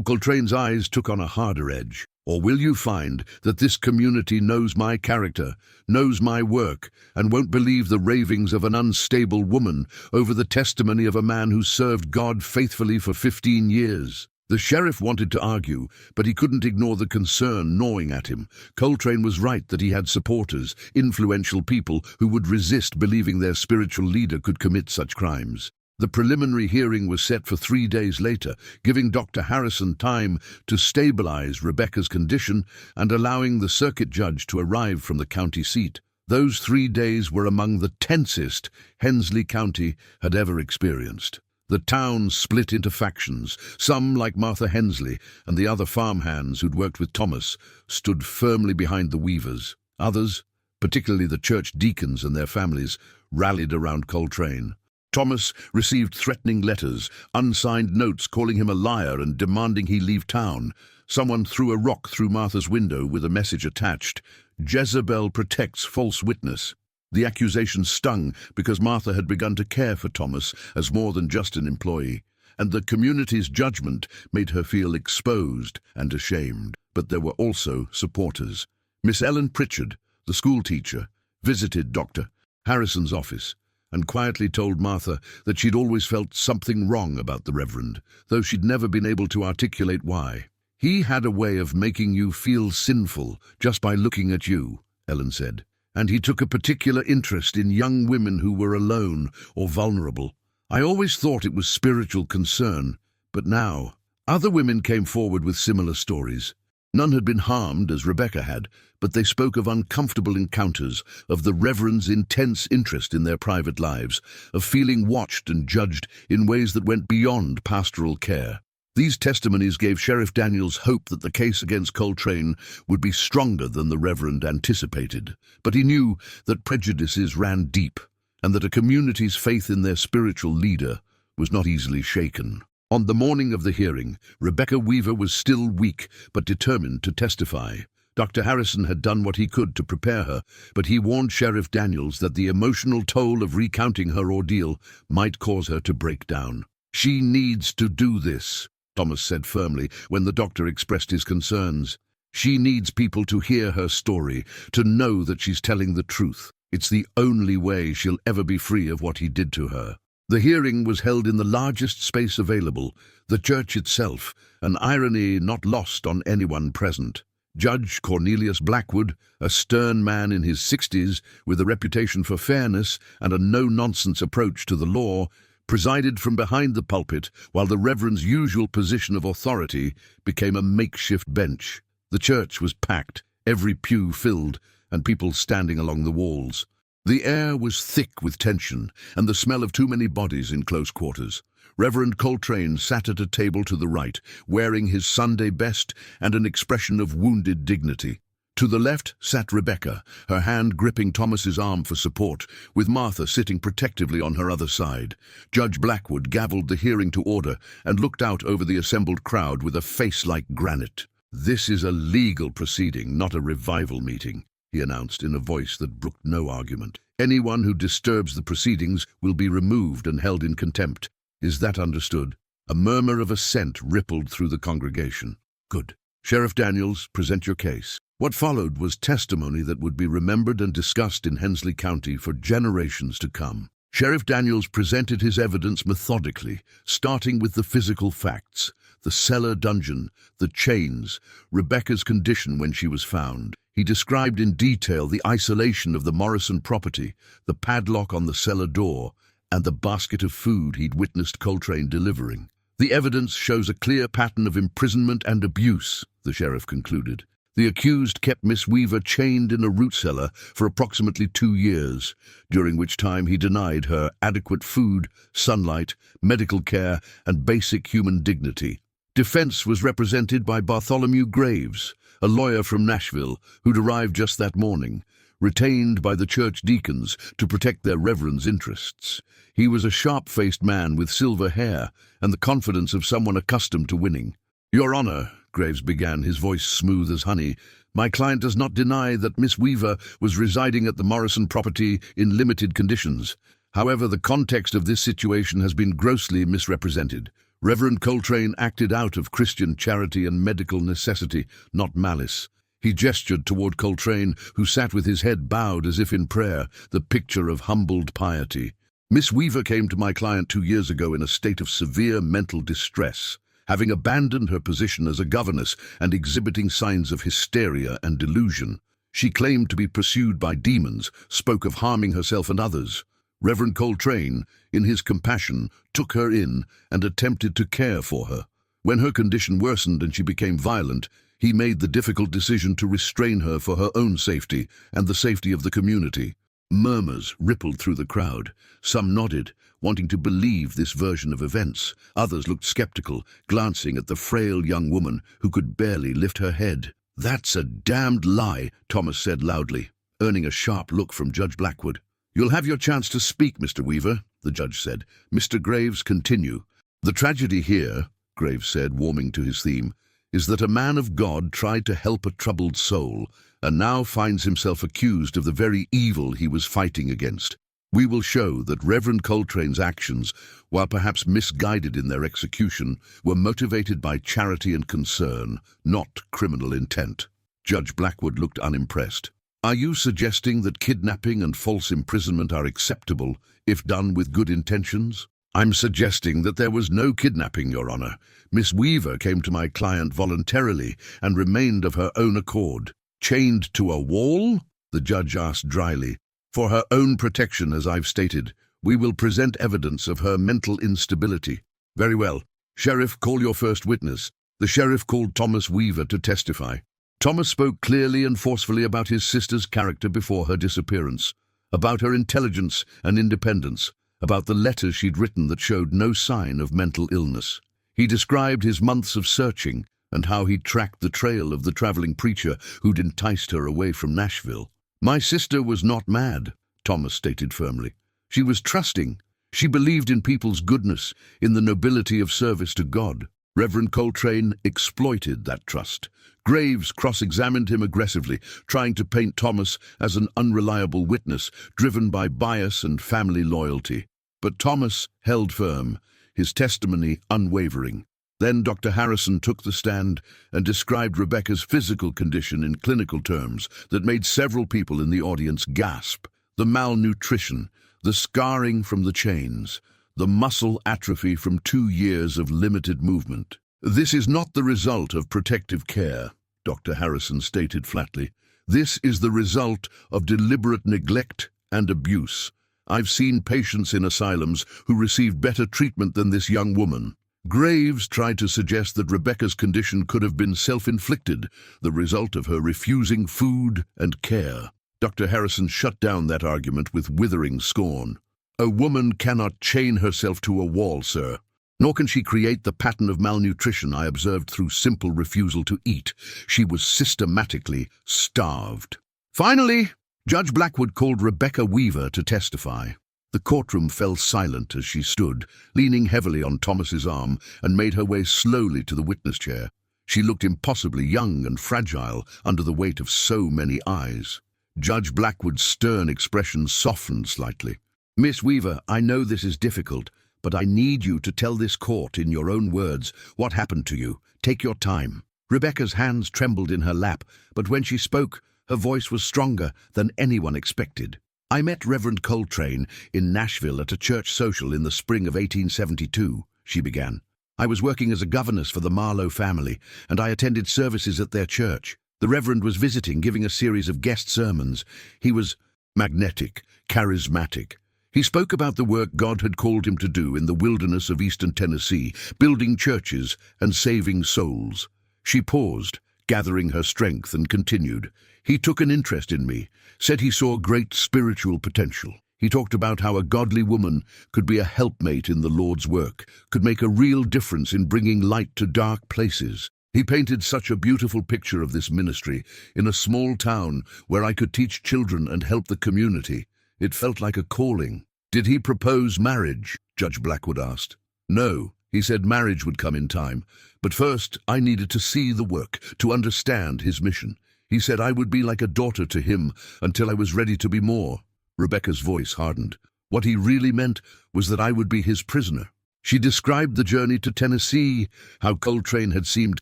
Coltrane's eyes took on a harder edge. "Or will you find that this community knows my character, knows my work, and won't believe the ravings of an unstable woman over the testimony of a man who served God faithfully for 15 years? The sheriff wanted to argue, but he couldn't ignore the concern gnawing at him. Coltrane was right that he had supporters, influential people who would resist believing their spiritual leader could commit such crimes. The preliminary hearing was set for 3 days later, giving Dr. Harrison time to stabilize Rebecca's condition and allowing the circuit judge to arrive from the county seat. Those 3 days were among the tensest Hensley County had ever experienced. The town split into factions. Some, like Martha Hensley and the other farmhands who'd worked with Thomas, stood firmly behind the Weavers. Others, particularly the church deacons and their families, rallied around Coltrane. Thomas received threatening letters, unsigned notes calling him a liar and demanding he leave town. Someone threw a rock through Martha's window with a message attached: "Jezebel protects false witness." The accusation stung because Martha had begun to care for Thomas as more than just an employee, and the community's judgment made her feel exposed and ashamed. But there were also supporters. Miss Ellen Pritchard, the school teacher, visited Dr. Harrison's office and quietly told Martha that she'd always felt something wrong about the Reverend, though she'd never been able to articulate why. "He had a way of making you feel sinful just by looking at you," Ellen said. "And he took a particular interest in young women who were alone or vulnerable. I always thought it was spiritual concern, but now other women came forward with similar stories. None had been harmed as Rebecca had, but they spoke of uncomfortable encounters, of the Reverend's intense interest in their private lives, of feeling watched and judged in ways that went beyond pastoral care. These testimonies gave Sheriff Daniels hope that the case against Coltrane would be stronger than the Reverend anticipated, but he knew that prejudices ran deep, and that a community's faith in their spiritual leader was not easily shaken. On the morning of the hearing, Rebecca Weaver was still weak but determined to testify. Dr. Harrison had done what he could to prepare her, but he warned Sheriff Daniels that the emotional toll of recounting her ordeal might cause her to break down. "She needs to do this," Thomas said firmly when the doctor expressed his concerns. "She needs people to hear her story, to know that she's telling the truth. It's the only way she'll ever be free of what he did to her." The hearing was held in the largest space available, the church itself, an irony not lost on anyone present. Judge Cornelius Blackwood, a stern man in his 60s with a reputation for fairness and a no-nonsense approach to the law, presided from behind the pulpit while the Reverend's usual position of authority became a makeshift bench. The church was packed, every pew filled, and people standing along the walls. The air was thick with tension and the smell of too many bodies in close quarters. Reverend Coltrane sat at a table to the right, wearing his Sunday best and an expression of wounded dignity. To the left sat Rebecca, her hand gripping Thomas's arm for support, with Martha sitting protectively on her other side. Judge Blackwood gavelled the hearing to order and looked out over the assembled crowd with a face like granite. "This is a legal proceeding, not a revival meeting," he announced in a voice that brooked no argument. "Anyone who disturbs the proceedings will be removed and held in contempt. Is that understood?" A murmur of assent rippled through the congregation. "Good. Sheriff Daniels, present your case." What followed was testimony that would be remembered and discussed in Hensley County for generations to come. Sheriff Daniels presented his evidence methodically, starting with the physical facts: the cellar dungeon, the chains, Rebecca's condition when she was found. He described in detail the isolation of the Morrison property, the padlock on the cellar door, and the basket of food he'd witnessed Coltrane delivering. "The evidence shows a clear pattern of imprisonment and abuse," the sheriff concluded. "The accused kept Miss Weaver chained in a root cellar for approximately 2 years, during which time he denied her adequate food, sunlight, medical care, and basic human dignity." Defense was represented by Bartholomew Graves, a lawyer from Nashville who'd arrived just that morning, retained by the church deacons to protect their reverend's interests. He was a sharp-faced man with silver hair and the confidence of someone accustomed to winning. "Your Honor," Graves began, his voice smooth as honey, "my client does not deny that Miss Weaver was residing at the Morrison property in limited conditions. However, the context of this situation has been grossly misrepresented. Reverend Coltrane acted out of Christian charity and medical necessity, not malice." He gestured toward Coltrane, who sat with his head bowed as if in prayer, the picture of humbled piety. "Miss Weaver came to my client 2 years ago in a state of severe mental distress, having abandoned her position as a governess and exhibiting signs of hysteria and delusion. She claimed to be pursued by demons, spoke of harming herself and others. Reverend Coltrane, in his compassion, took her in and attempted to care for her. When her condition worsened and she became violent, he made the difficult decision to restrain her for her own safety and the safety of the community." Murmurs rippled through the crowd. Some nodded, wanting to believe this version of events. Others looked skeptical, glancing at the frail young woman who could barely lift her head. "That's a damned lie," Thomas said loudly, earning a sharp look from Judge Blackwood. "You'll have your chance to speak, Mr. Weaver," the judge said. "Mr. Graves, continue." "The tragedy here," Graves said, warming to his theme, "is that a man of God tried to help a troubled soul and now finds himself accused of the very evil he was fighting against. We will show that Reverend Coltrane's actions, while perhaps misguided in their execution, were motivated by charity and concern, not criminal intent." Judge Blackwood looked unimpressed. "Are you suggesting that kidnapping and false imprisonment are acceptable if done with good intentions?" "I'm suggesting that there was no kidnapping, Your Honor. Miss Weaver came to my client voluntarily and remained of her own accord." "Chained to a wall?" the judge asked dryly. "For her own protection, as I've stated. We will present evidence of her mental instability. Very well. Sheriff, call your first witness. The sheriff called Thomas Weaver to testify. Thomas spoke clearly and forcefully about his sister's character before her disappearance, about her intelligence and independence, about the letters she'd written that showed no sign of mental illness. He described his months of searching and how he'd tracked the trail of the traveling preacher who'd enticed her away from Nashville. My sister was not mad, Thomas stated firmly. She was trusting. She believed in people's goodness, in the nobility of service to God. Reverend Coltrane exploited that trust. Graves cross-examined him aggressively, trying to paint Thomas as an unreliable witness, driven by bias and family loyalty. But Thomas held firm, his testimony unwavering. Then Dr. Harrison took the stand and described Rebecca's physical condition in clinical terms that made several people in the audience gasp. The malnutrition, the scarring from the chains, the muscle atrophy from 2 years of limited movement. This is not the result of protective care, Dr. Harrison stated flatly. This is the result of deliberate neglect and abuse. I've seen patients in asylums who received better treatment than this young woman. Graves tried to suggest that Rebecca's condition could have been self-inflicted, the result of her refusing food and care. Dr. Harrison shut down that argument with withering scorn. A woman cannot chain herself to a wall, sir. Nor can she create the pattern of malnutrition I observed through simple refusal to eat. She was systematically starved. Finally, Judge Blackwood called Rebecca Weaver to testify. The courtroom fell silent as she stood, leaning heavily on Thomas's arm, and made her way slowly to the witness chair. She looked impossibly young and fragile under the weight of so many eyes. Judge Blackwood's stern expression softened slightly. Miss Weaver, I know this is difficult, but I need you to tell this court in your own words what happened to you. Take your time. Rebecca's hands trembled in her lap, but when she spoke, her voice was stronger than anyone expected. I met Reverend Coltrane in Nashville at a church social in the spring of 1872, she began. I was working as a governess for the Marlowe family, and I attended services at their church. The Reverend was visiting, giving a series of guest sermons. He was magnetic, charismatic. He spoke about the work God had called him to do in the wilderness of eastern Tennessee, building churches and saving souls. She paused, gathering her strength, and continued. He took an interest in me, said he saw great spiritual potential. He talked about how a godly woman could be a helpmate in the Lord's work, could make a real difference in bringing light to dark places. He painted such a beautiful picture of this ministry in a small town where I could teach children and help the community. It felt like a calling. Did he propose marriage? Judge Blackwood asked. No, he said marriage would come in time, but first I needed to see the work, to understand his mission. He said I would be like a daughter to him until I was ready to be more. Rebecca's voice hardened. What he really meant was that I would be his prisoner. She described the journey to Tennessee, how Coltrane had seemed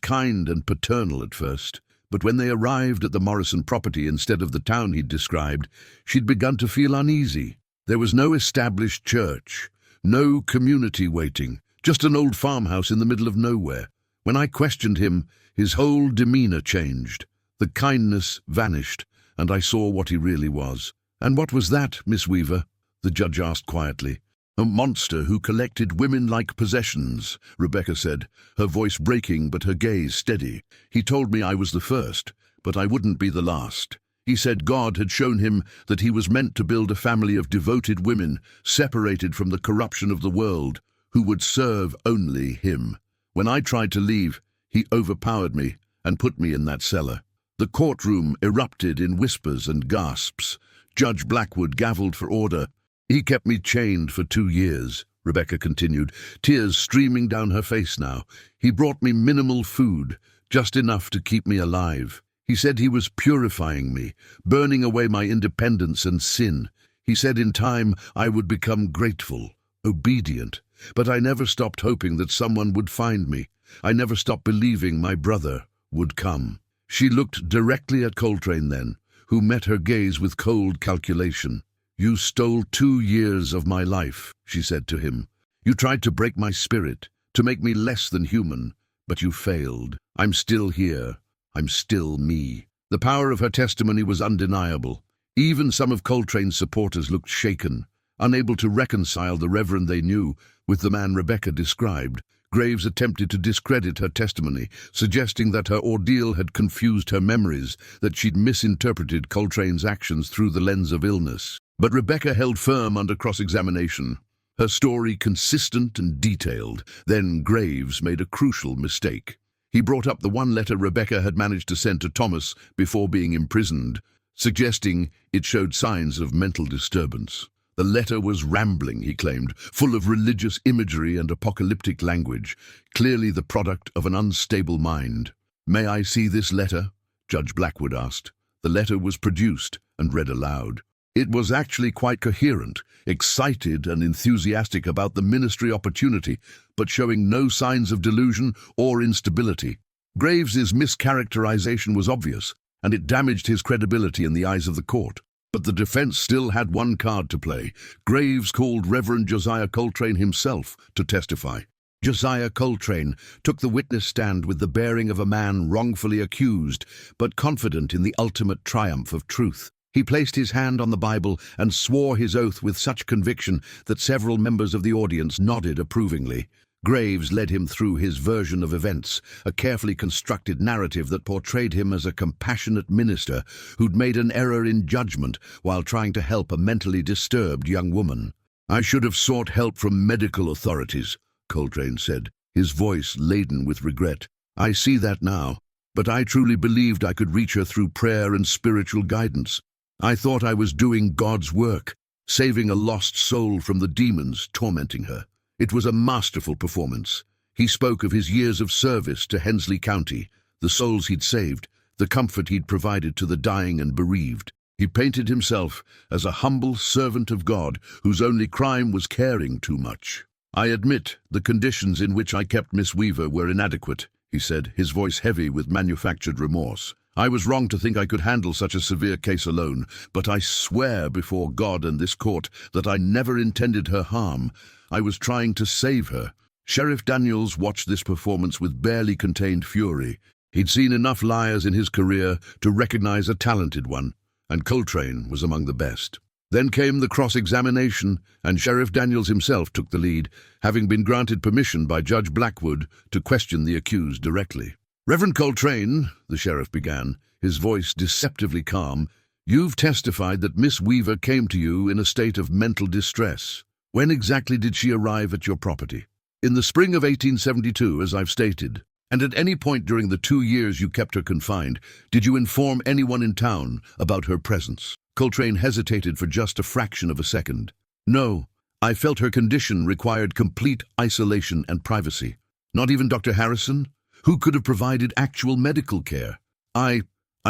kind and paternal at first. But when they arrived at the Morrison property instead of the town he'd described, she'd begun to feel uneasy. There was no established church, no community waiting, just an old farmhouse in the middle of nowhere. When I questioned him, his whole demeanor changed. The kindness vanished, and I saw what he really was. And what was that, Miss Weaver? The judge asked quietly. A monster who collected women like possessions, Rebecca said, her voice breaking but her gaze steady. He told me I was the first, but I wouldn't be the last. He said God had shown him that he was meant to build a family of devoted women, separated from the corruption of the world, who would serve only him. When I tried to leave, he overpowered me and put me in that cellar. The courtroom erupted in whispers and gasps. Judge Blackwood gavelled for order. He kept me chained for 2 years, Rebecca continued, tears streaming down her face now. He brought me minimal food, just enough to keep me alive. He said he was purifying me, burning away my independence and sin. He said in time I would become grateful, obedient. But I never stopped hoping that someone would find me. I never stopped believing my brother would come. She looked directly at Coltrane then, who met her gaze with cold calculation. You stole 2 years of my life, she said to him. You tried to break my spirit, to make me less than human, but you failed. I'm still here. I'm still me. The power of her testimony was undeniable. Even some of Coltrane's supporters looked shaken. Unable to reconcile the Reverend they knew with the man Rebecca described, Graves attempted to discredit her testimony, suggesting that her ordeal had confused her memories, that she'd misinterpreted Coltrane's actions through the lens of illness. But Rebecca held firm under cross-examination, her story consistent and detailed. Then Graves made a crucial mistake. He brought up the one letter Rebecca had managed to send to Thomas before being imprisoned, suggesting it showed signs of mental disturbance. The letter was rambling, he claimed, full of religious imagery and apocalyptic language, clearly the product of an unstable mind. "May I see this letter?" Judge Blackwood asked. The letter was produced and read aloud. It was actually quite coherent, excited and enthusiastic about the ministry opportunity, but showing no signs of delusion or instability. Graves's mischaracterization was obvious, and it damaged his credibility in the eyes of the court. But the defense still had one card to play. Graves called Reverend Josiah Coltrane himself to testify. Josiah Coltrane took the witness stand with the bearing of a man wrongfully accused, but confident in the ultimate triumph of truth. He placed his hand on the Bible and swore his oath with such conviction that several members of the audience nodded approvingly. Graves led him through his version of events, a carefully constructed narrative that portrayed him as a compassionate minister who'd made an error in judgment while trying to help a mentally disturbed young woman. "I should have sought help from medical authorities," Coltrane said, his voice laden with regret. "I see that now, but I truly believed I could reach her through prayer and spiritual guidance. I thought I was doing God's work, saving a lost soul from the demons tormenting her." It was a masterful performance. He spoke of his years of service to Hensley County, the souls he'd saved, the comfort he'd provided to the dying and bereaved. He painted himself as a humble servant of God whose only crime was caring too much. "I admit the conditions in which I kept Miss Weaver were inadequate," he said, his voice heavy with manufactured remorse. "I was wrong to think I could handle such a severe case alone, but I swear before God and this court that I never intended her harm. I was trying to save her." Sheriff Daniels watched this performance with barely contained fury. He'd seen enough liars in his career to recognize a talented one, and Coltrane was among the best. Then came the cross-examination, and Sheriff Daniels himself took the lead, having been granted permission by Judge Blackwood to question the accused directly. "Reverend Coltrane," the sheriff began, his voice deceptively calm, "you've testified that Miss Weaver came to you in a state of mental distress. When exactly did she arrive at your property?" "In the spring of 1872, as I've stated. And at any point during the 2 years you kept her confined, did you inform anyone in town about her presence?" Coltrane hesitated for just a fraction of a second. "No, I felt her condition required complete isolation and privacy. Not even Dr. Harrison, who could have provided actual medical care. I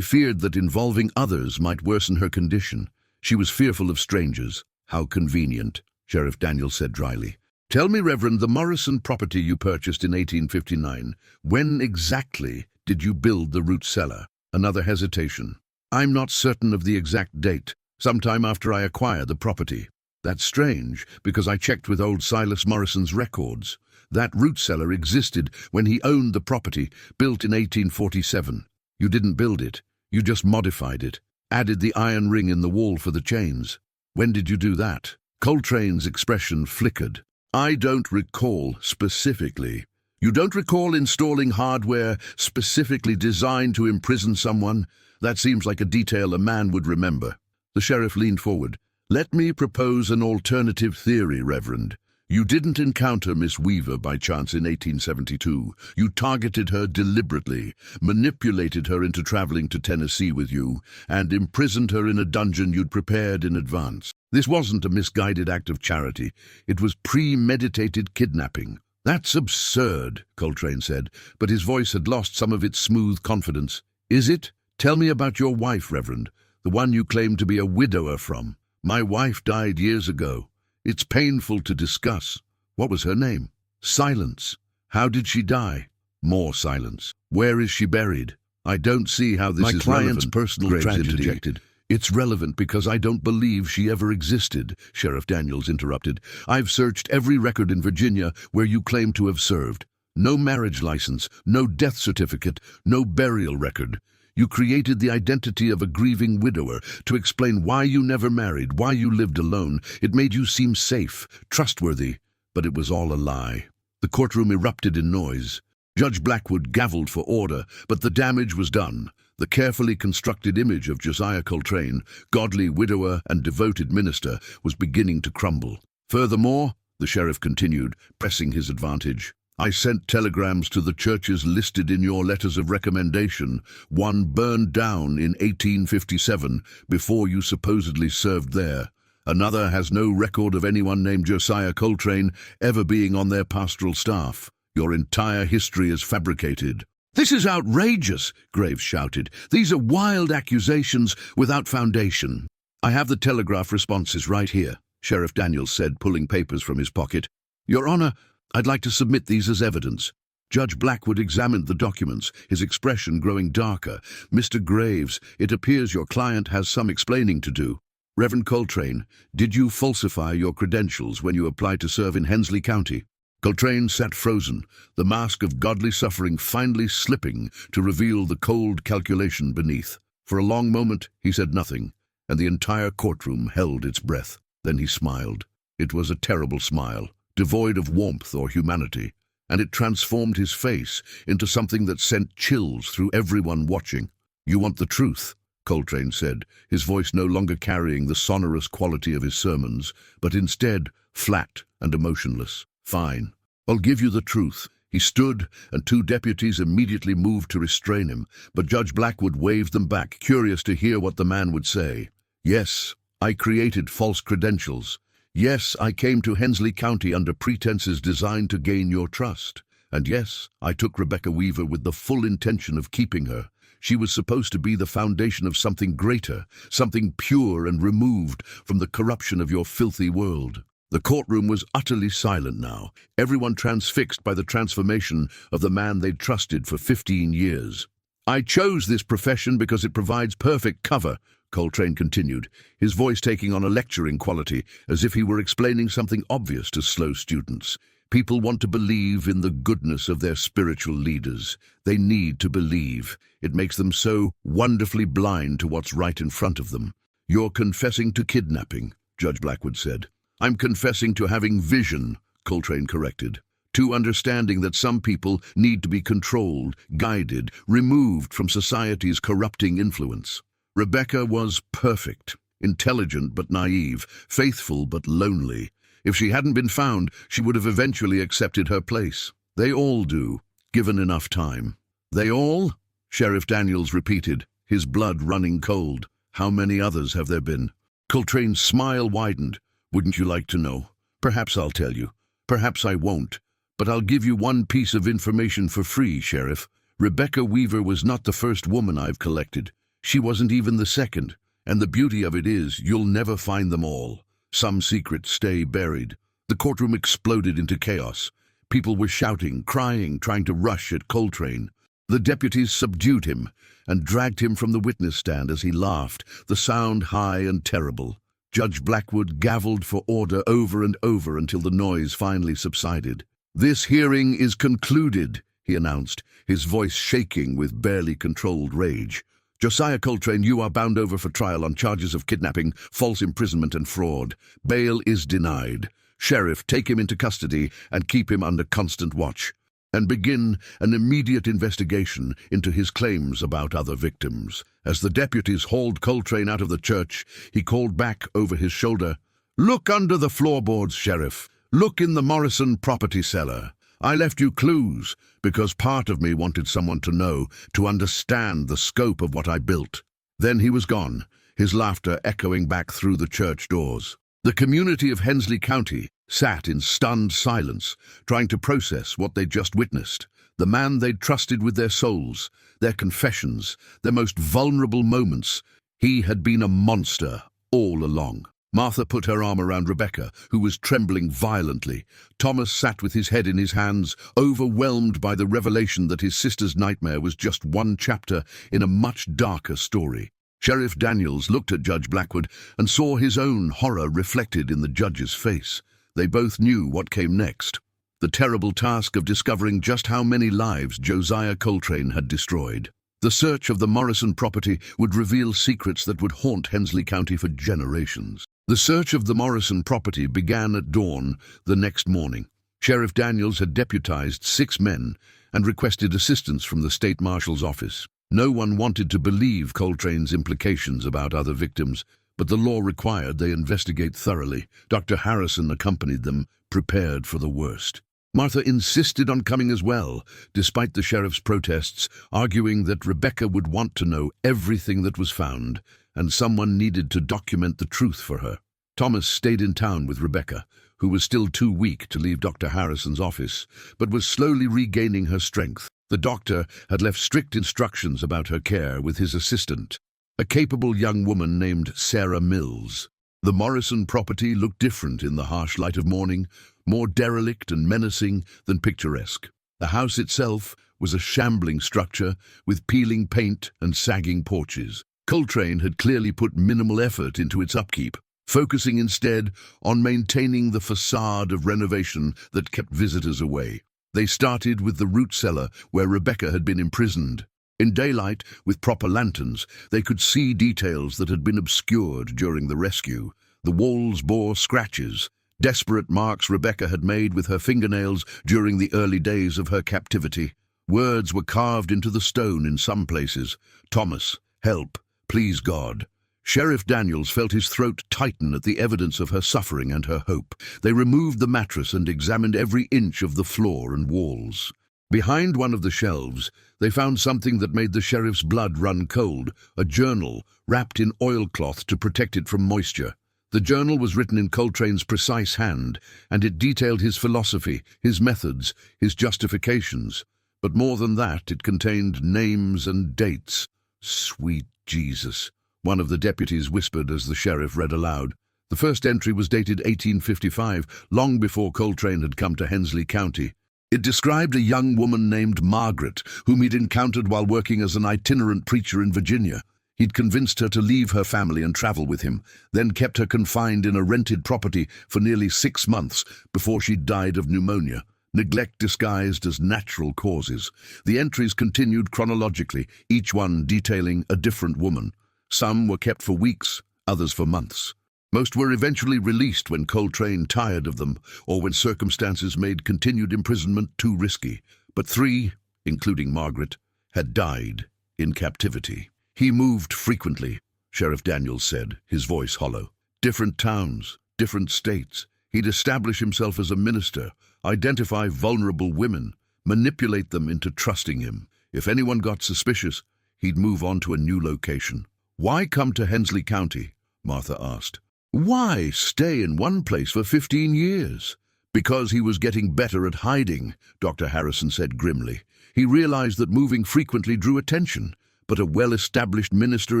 feared that involving others might worsen her condition. She was fearful of strangers." "How convenient," Sheriff Daniels said dryly. "Tell me, Reverend, the Morrison property you purchased in 1859, when exactly did you build the root cellar?" Another hesitation. "I'm not certain of the exact date. Sometime after I acquired the property." "That's strange, because I checked with old Silas Morrison's records. That root cellar existed when he owned the property, built in 1847. You didn't build it, you just modified it, added the iron ring in the wall for the chains. When did you do that?" Coltrane's expression flickered. "I don't recall specifically." "You don't recall installing hardware specifically designed to imprison someone? That seems like a detail a man would remember." The sheriff leaned forward. "Let me propose an alternative theory, Reverend. You didn't encounter Miss Weaver by chance in 1872. You targeted her deliberately, manipulated her into traveling to Tennessee with you, and imprisoned her in a dungeon you'd prepared in advance. This wasn't a misguided act of charity. It was premeditated kidnapping." "That's absurd," Coltrane said, but his voice had lost some of its smooth confidence. "Is it? Tell me about your wife, Reverend, the one you claim to be a widower from." "My wife died years ago. It's painful to discuss." "What was her name?" Silence. "How did she die?" More silence. "Where is she buried?" "I don't see how this is relevant." "My client's personal tragedy interjected. "It's relevant because I don't believe she ever existed," Sheriff Daniels interrupted. "I've searched every record in Virginia where you claim to have served. No marriage license, no death certificate, no burial record. You created the identity of a grieving widower to explain why you never married, why you lived alone. It made you seem safe, trustworthy, but it was all a lie. The courtroom erupted in noise. Judge Blackwood gavelled for order, but the damage was done. The carefully constructed image of Josiah Coltrane, godly widower and devoted minister, was beginning to crumble. Furthermore, the sheriff continued, pressing his advantage, I sent telegrams to the churches listed in your letters of recommendation. One burned down in 1857 before you supposedly served there. Another has no record of anyone named Josiah Coltrane ever being on their pastoral staff. Your entire history is fabricated. This is outrageous, Graves shouted. These are wild accusations without foundation. I have the telegraph responses right here, Sheriff Daniels said, pulling papers from his pocket. Your Honor, I'd like to submit these as evidence. Judge Blackwood examined the documents, his expression growing darker. Mr. Graves, it appears your client has some explaining to do. Reverend Coltrane, did you falsify your credentials when you applied to serve in Hensley County? Coltrane sat frozen, the mask of godly suffering finally slipping to reveal the cold calculation beneath. For a long moment he said nothing, and the entire courtroom held its breath. Then he smiled. It was a terrible smile, devoid of warmth or humanity, and it transformed his face into something that sent chills through everyone watching. You want the truth, Coltrane said, his voice no longer carrying the sonorous quality of his sermons, but instead flat and emotionless. Fine. I'll give you the truth. He stood, and two deputies immediately moved to restrain him, but Judge Blackwood waved them back, curious to hear what the man would say. Yes, I created false credentials. Yes, I came to Hensley County under pretenses designed to gain your trust. And yes, I took Rebecca Weaver with the full intention of keeping her. She was supposed to be the foundation of something greater, something pure and removed from the corruption of your filthy world. The courtroom was utterly silent now, everyone transfixed by the transformation of the man they'd trusted for 15 years. I chose this profession because it provides perfect cover, Coltrane continued, his voice taking on a lecturing quality, as if he were explaining something obvious to slow students. People want to believe in the goodness of their spiritual leaders. They need to believe. It makes them so wonderfully blind to what's right in front of them. You're confessing to kidnapping, Judge Blackwood said. I'm confessing to having vision, Coltrane corrected. To understanding that some people need to be controlled, guided, removed from society's corrupting influence. Rebecca was perfect, intelligent but naive, faithful but lonely. If she hadn't been found, she would have eventually accepted her place. They all do, given enough time. They all? Sheriff Daniels repeated, his blood running cold. How many others have there been? Coltrane's smile widened. Wouldn't you like to know? Perhaps I'll tell you. Perhaps I won't. But I'll give you one piece of information for free, Sheriff. Rebecca Weaver was not the first woman I've collected. She wasn't even the second. And the beauty of it is, you'll never find them all. Some secrets stay buried. The courtroom exploded into chaos. People were shouting, crying, trying to rush at Coltrane. The deputies subdued him and dragged him from the witness stand as he laughed, the sound high and terrible. Judge Blackwood gavelled for order over and over until the noise finally subsided. This hearing is concluded, he announced, his voice shaking with barely controlled rage. Josiah Coltrane, you are bound over for trial on charges of kidnapping, false imprisonment and fraud. Bail is denied. Sheriff, take him into custody and keep him under constant watch. And begin an immediate investigation into his claims about other victims. As the deputies hauled Coltrane out of the church, he called back over his shoulder, Look under the floorboards, Sheriff. Look in the Morrison property cellar. I left you clues because part of me wanted someone to know, to understand the scope of what I built. Then he was gone, his laughter echoing back through the church doors. The community of Hensley County sat in stunned silence, trying to process what they'd just witnessed. The man they'd trusted with their souls, their confessions, their most vulnerable moments. He had been a monster all along. Martha put her arm around Rebecca, who was trembling violently. Thomas sat with his head in his hands, overwhelmed by the revelation that his sister's nightmare was just one chapter in a much darker story. Sheriff Daniels looked at Judge Blackwood and saw his own horror reflected in the judge's face. They both knew what came next. The terrible task of discovering just how many lives Josiah Coltrane had destroyed. The search of the Morrison property would reveal secrets that would haunt Hensley County for generations. The search of the Morrison property began at dawn the next morning. Sheriff Daniels had deputized 6 men and requested assistance from the state marshal's office. No one wanted to believe Coltrane's implications about other victims, but the law required they investigate thoroughly. Dr. Harrison accompanied them, prepared for the worst. Martha insisted on coming as well, despite the sheriff's protests, arguing that Rebecca would want to know everything that was found, and someone needed to document the truth for her. Thomas stayed in town with Rebecca, who was still too weak to leave Dr. Harrison's office, but was slowly regaining her strength. The doctor had left strict instructions about her care with his assistant, a capable young woman named Sarah Mills. The Morrison property looked different in the harsh light of morning, more derelict and menacing than picturesque. The house itself was a shambling structure with peeling paint and sagging porches. Coltrane had clearly put minimal effort into its upkeep, focusing instead on maintaining the facade of renovation that kept visitors away. They started with the root cellar where Rebecca had been imprisoned. In daylight, with proper lanterns, they could see details that had been obscured during the rescue. The walls bore scratches, desperate marks Rebecca had made with her fingernails during the early days of her captivity. Words were carved into the stone in some places. Thomas, help, please God. Sheriff Daniels felt his throat tighten at the evidence of her suffering and her hope. They removed the mattress and examined every inch of the floor and walls. Behind one of the shelves, they found something that made the sheriff's blood run cold, a journal wrapped in oilcloth to protect it from moisture. The journal was written in Coltrane's precise hand, and it detailed his philosophy, his methods, his justifications. But more than that, it contained names and dates. Sweet Jesus, one of the deputies whispered as the sheriff read aloud. The first entry was dated 1855, long before Coltrane had come to Hensley County. It described a young woman named Margaret, whom he'd encountered while working as an itinerant preacher in Virginia. He'd convinced her to leave her family and travel with him, then kept her confined in a rented property for nearly 6 months before she died of pneumonia, neglect disguised as natural causes. The entries continued chronologically, each one detailing a different woman. Some were kept for weeks, others for months. Most were eventually released when Coltrane tired of them, or when circumstances made continued imprisonment too risky. But 3, including Margaret, had died in captivity. He moved frequently, Sheriff Daniels said, his voice hollow. Different towns, different states. He'd establish himself as a minister, identify vulnerable women, manipulate them into trusting him. If anyone got suspicious, he'd move on to a new location. Why come to Hensley County? Martha asked. Why stay in one place for 15 years? Because he was getting better at hiding, Dr. Harrison said grimly. He realized that moving frequently drew attention, but a well-established minister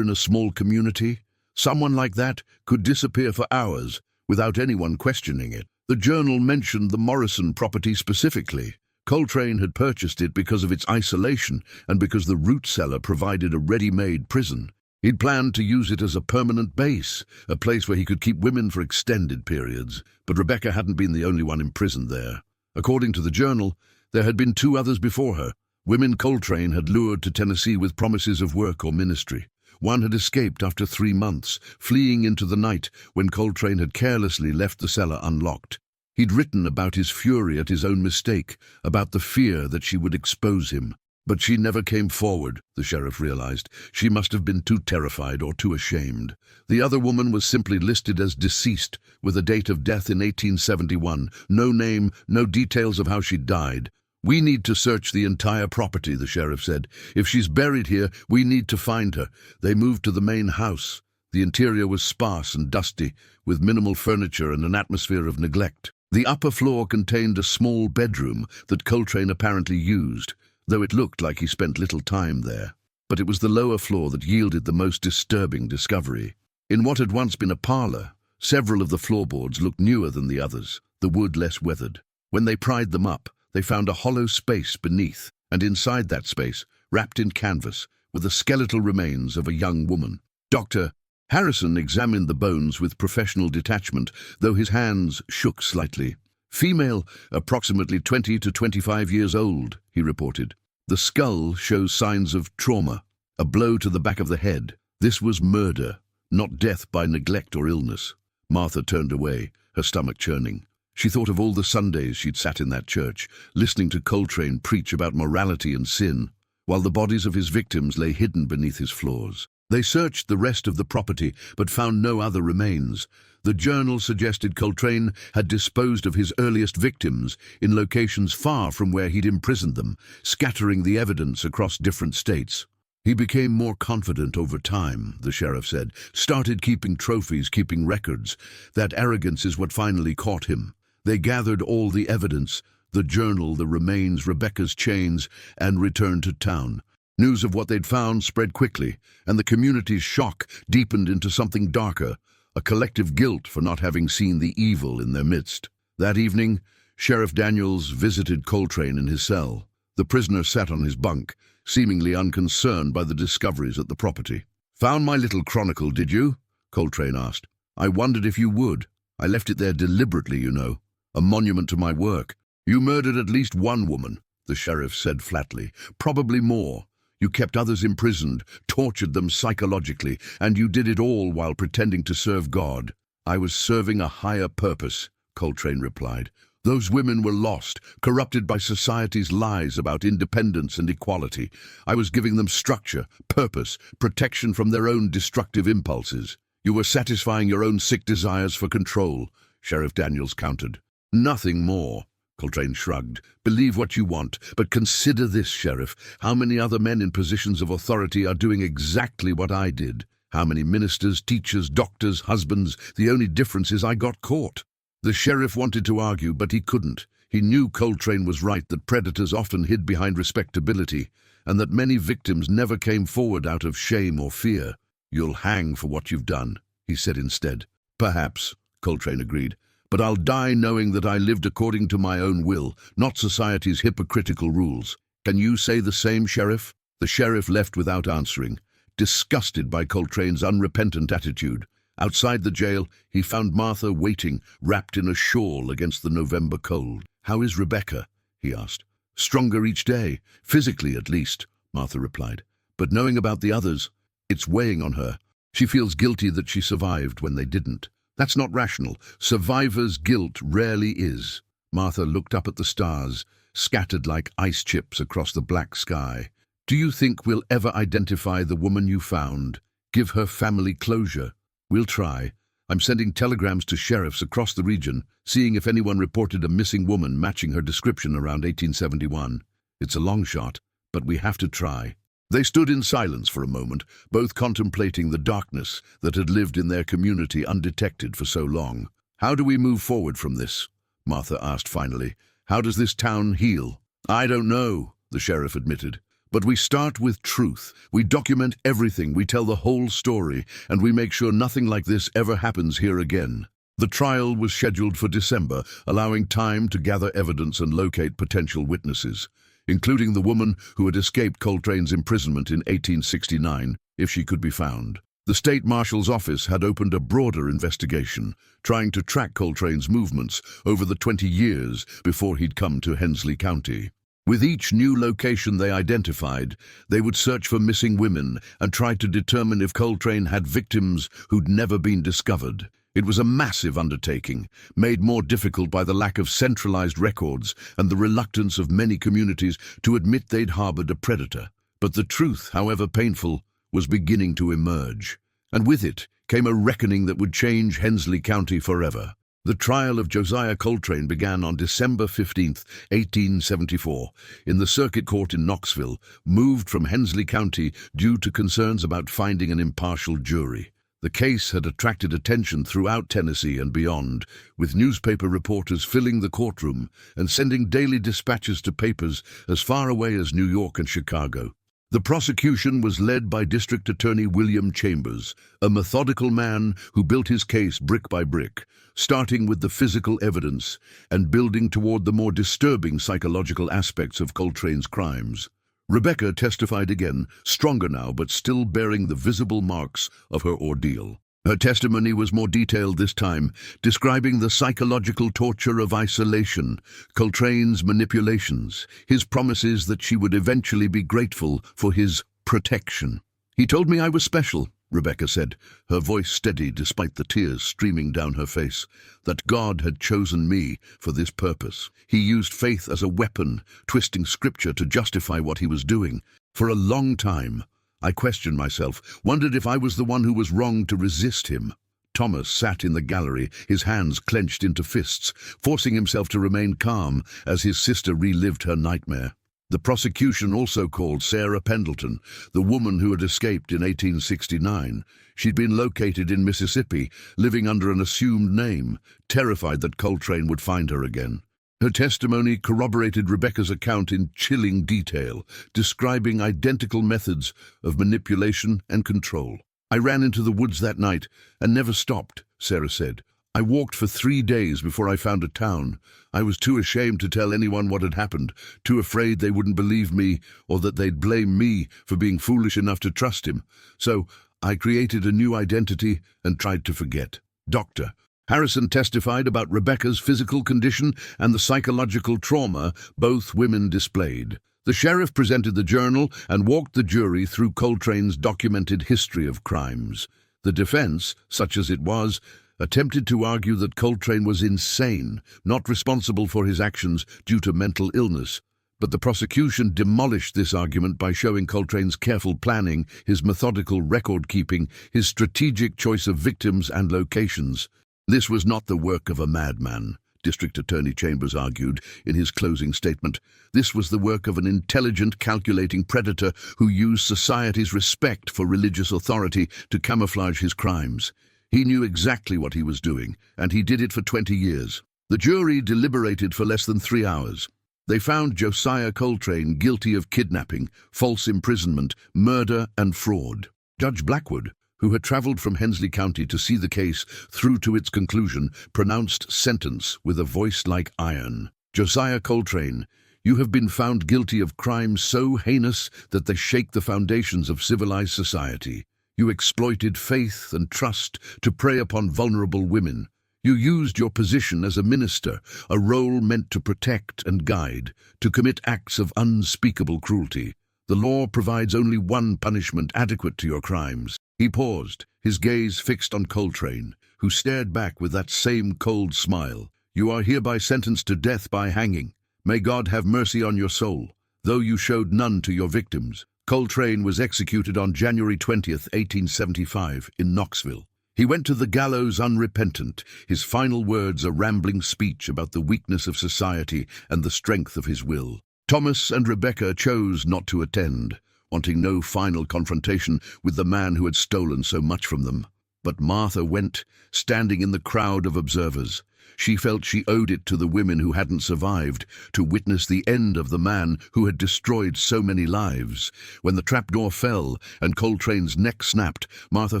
in a small community, someone like that could disappear for hours without anyone questioning it. The journal mentioned the Morrison property specifically. Coltrane had purchased it because of its isolation and because the root cellar provided a ready-made prison. He'd planned to use it as a permanent base, a place where he could keep women for extended periods, but Rebecca hadn't been the only one imprisoned there. According to the journal, there had been 2 others before her, women Coltrane had lured to Tennessee with promises of work or ministry. One had escaped after 3 months, fleeing into the night when Coltrane had carelessly left the cellar unlocked. He'd written about his fury at his own mistake, about the fear that she would expose him. But she never came forward, the sheriff realized. She must have been too terrified or too ashamed. The other woman was simply listed as deceased, with a date of death in 1871. No name, no details of how she died. We need to search the entire property, the sheriff said. If she's buried here, we need to find her. They moved to the main house. The interior was sparse and dusty, with minimal furniture and an atmosphere of neglect. The upper floor contained a small bedroom that Coltrane apparently used, though it looked like he spent little time there. But it was the lower floor that yielded the most disturbing discovery. In what had once been a parlor, several of the floorboards looked newer than the others, the wood less weathered. When they pried them up, they found a hollow space beneath, and inside that space, wrapped in canvas, were the skeletal remains of a young woman. Dr. Harrison examined the bones with professional detachment, though his hands shook slightly. Female, approximately 20 to 25 years old, he reported. The skull shows signs of trauma, a blow to the back of the head. This was murder, not death by neglect or illness. Martha turned away, her stomach churning. She thought of all the Sundays she'd sat in that church, listening to Coltrane preach about morality and sin, while the bodies of his victims lay hidden beneath his floors. They searched the rest of the property, but found no other remains. The journal suggested Coltrane had disposed of his earliest victims in locations far from where he'd imprisoned them, scattering the evidence across different states. He became more confident over time, the sheriff said, started keeping trophies, keeping records. That arrogance is what finally caught him. They gathered all the evidence, the journal, the remains, Rebecca's chains, and returned to town. News of what they'd found spread quickly, and the community's shock deepened into something darker, a collective guilt for not having seen the evil in their midst. That evening, Sheriff Daniels visited Coltrane in his cell. The prisoner sat on his bunk, seemingly unconcerned by the discoveries at the property. "Found my little chronicle, did you?" Coltrane asked. "I wondered if you would. I left it there deliberately, you know. A monument to my work. You murdered at least one woman," the sheriff said flatly. "Probably more. You kept others imprisoned, tortured them psychologically, and you did it all while pretending to serve God." "I was serving a higher purpose," Coltrane replied. "Those women were lost, corrupted by society's lies about independence and equality. I was giving them structure, purpose, protection from their own destructive impulses. You were satisfying your own sick desires for control," Sheriff Daniels countered. "Nothing more." Coltrane shrugged. "Believe what you want, but consider this, Sheriff. How many other men in positions of authority are doing exactly what I did? How many ministers, teachers, doctors, husbands? The only difference is I got caught." The sheriff wanted to argue, but he couldn't. He knew Coltrane was right, that predators often hid behind respectability, and that many victims never came forward out of shame or fear. "You'll hang for what you've done," he said instead. "Perhaps," Coltrane agreed. "But I'll die knowing that I lived according to my own will, not society's hypocritical rules. Can you say the same, Sheriff?" The sheriff left without answering, disgusted by Coltrane's unrepentant attitude. Outside the jail, he found Martha waiting, wrapped in a shawl against the November cold. "How is Rebecca?" he asked. "Stronger each day, physically at least," Martha replied. "But knowing about the others, it's weighing on her. She feels guilty that she survived when they didn't. That's not rational. Survivor's guilt rarely is." Martha looked up at the stars, scattered like ice chips across the black sky. "Do you think we'll ever identify the woman you found? Give her family closure?" "We'll try. I'm sending telegrams to sheriffs across the region, seeing if anyone reported a missing woman matching her description around 1871. It's a long shot, but we have to try." They stood in silence for a moment, both contemplating the darkness that had lived in their community undetected for so long. "How do we move forward from this?" Martha asked finally. "How does this town heal?" "I don't know," the sheriff admitted. "But we start with truth. We document everything, we tell the whole story, and we make sure nothing like this ever happens here again." The trial was scheduled for December, allowing time to gather evidence and locate potential witnesses, including the woman who had escaped Coltrane's imprisonment in 1869, if she could be found. The state marshal's office had opened a broader investigation, trying to track Coltrane's movements over the 20 years before he'd come to Hensley County. With each new location they identified, they would search for missing women and try to determine if Coltrane had victims who'd never been discovered. It was a massive undertaking, made more difficult by the lack of centralized records and the reluctance of many communities to admit they'd harbored a predator. But the truth, however painful, was beginning to emerge. And with it came a reckoning that would change Hensley County forever. The trial of Josiah Coltrane began on December 15, 1874, in the circuit court in Knoxville, moved from Hensley County due to concerns about finding an impartial jury. The case had attracted attention throughout Tennessee and beyond, with newspaper reporters filling the courtroom and sending daily dispatches to papers as far away as New York and Chicago. The prosecution was led by District Attorney William Chambers, a methodical man who built his case brick by brick, starting with the physical evidence and building toward the more disturbing psychological aspects of Coltrane's crimes. Rebecca testified again, stronger now but still bearing the visible marks of her ordeal. Her testimony was more detailed this time, describing the psychological torture of isolation, Coltrane's manipulations, his promises that she would eventually be grateful for his protection. "He told me I was special," Rebecca said, her voice steady despite the tears streaming down her face, "that God had chosen me for this purpose. He used faith as a weapon, twisting scripture to justify what he was doing. For a long time, I questioned myself, wondered if I was the one who was wrong to resist him." Thomas sat in the gallery, his hands clenched into fists, forcing himself to remain calm as his sister relived her nightmare. The prosecution also called Sarah Pendleton, the woman who had escaped in 1869. She'd been located in Mississippi, living under an assumed name, terrified that Coltrane would find her again. Her testimony corroborated Rebecca's account in chilling detail, describing identical methods of manipulation and control. "I ran into the woods that night and never stopped," Sarah said. "I walked for 3 days before I found a town. I was too ashamed to tell anyone what had happened, too afraid they wouldn't believe me or that they'd blame me for being foolish enough to trust him. So I created a new identity and tried to forget." Dr. Harrison testified about Rebecca's physical condition and the psychological trauma both women displayed. The sheriff presented the journal and walked the jury through Coltrane's documented history of crimes. The defense, such as it was, attempted to argue that Coltrane was insane, not responsible for his actions due to mental illness. But the prosecution demolished this argument by showing Coltrane's careful planning, his methodical record-keeping, his strategic choice of victims and locations. "This was not the work of a madman," District Attorney Chambers argued in his closing statement. "This was the work of an intelligent, calculating predator who used society's respect for religious authority to camouflage his crimes. He knew exactly what he was doing, and he did it for 20 years. The jury deliberated for less than 3 hours. They found Josiah Coltrane guilty of kidnapping, false imprisonment, murder, and fraud. Judge Blackwood, who had traveled from Hensley County to see the case through to its conclusion, pronounced sentence with a voice like iron. "Josiah Coltrane, you have been found guilty of crimes so heinous that they shake the foundations of civilized society. You exploited faith and trust to prey upon vulnerable women. You used your position as a minister, a role meant to protect and guide, to commit acts of unspeakable cruelty. The law provides only one punishment adequate to your crimes." He paused, his gaze fixed on Coltrane, who stared back with that same cold smile. "You are hereby sentenced to death by hanging. May God have mercy on your soul, though you showed none to your victims." Coltrane was executed on January 20th, 1875, in Knoxville. He went to the gallows unrepentant, his final words a rambling speech about the weakness of society and the strength of his will. Thomas and Rebecca chose not to attend, wanting no final confrontation with the man who had stolen so much from them. But Martha went, standing in the crowd of observers. She felt she owed it to the women who hadn't survived to witness the end of the man who had destroyed so many lives. When the trapdoor fell and Coltrane's neck snapped, Martha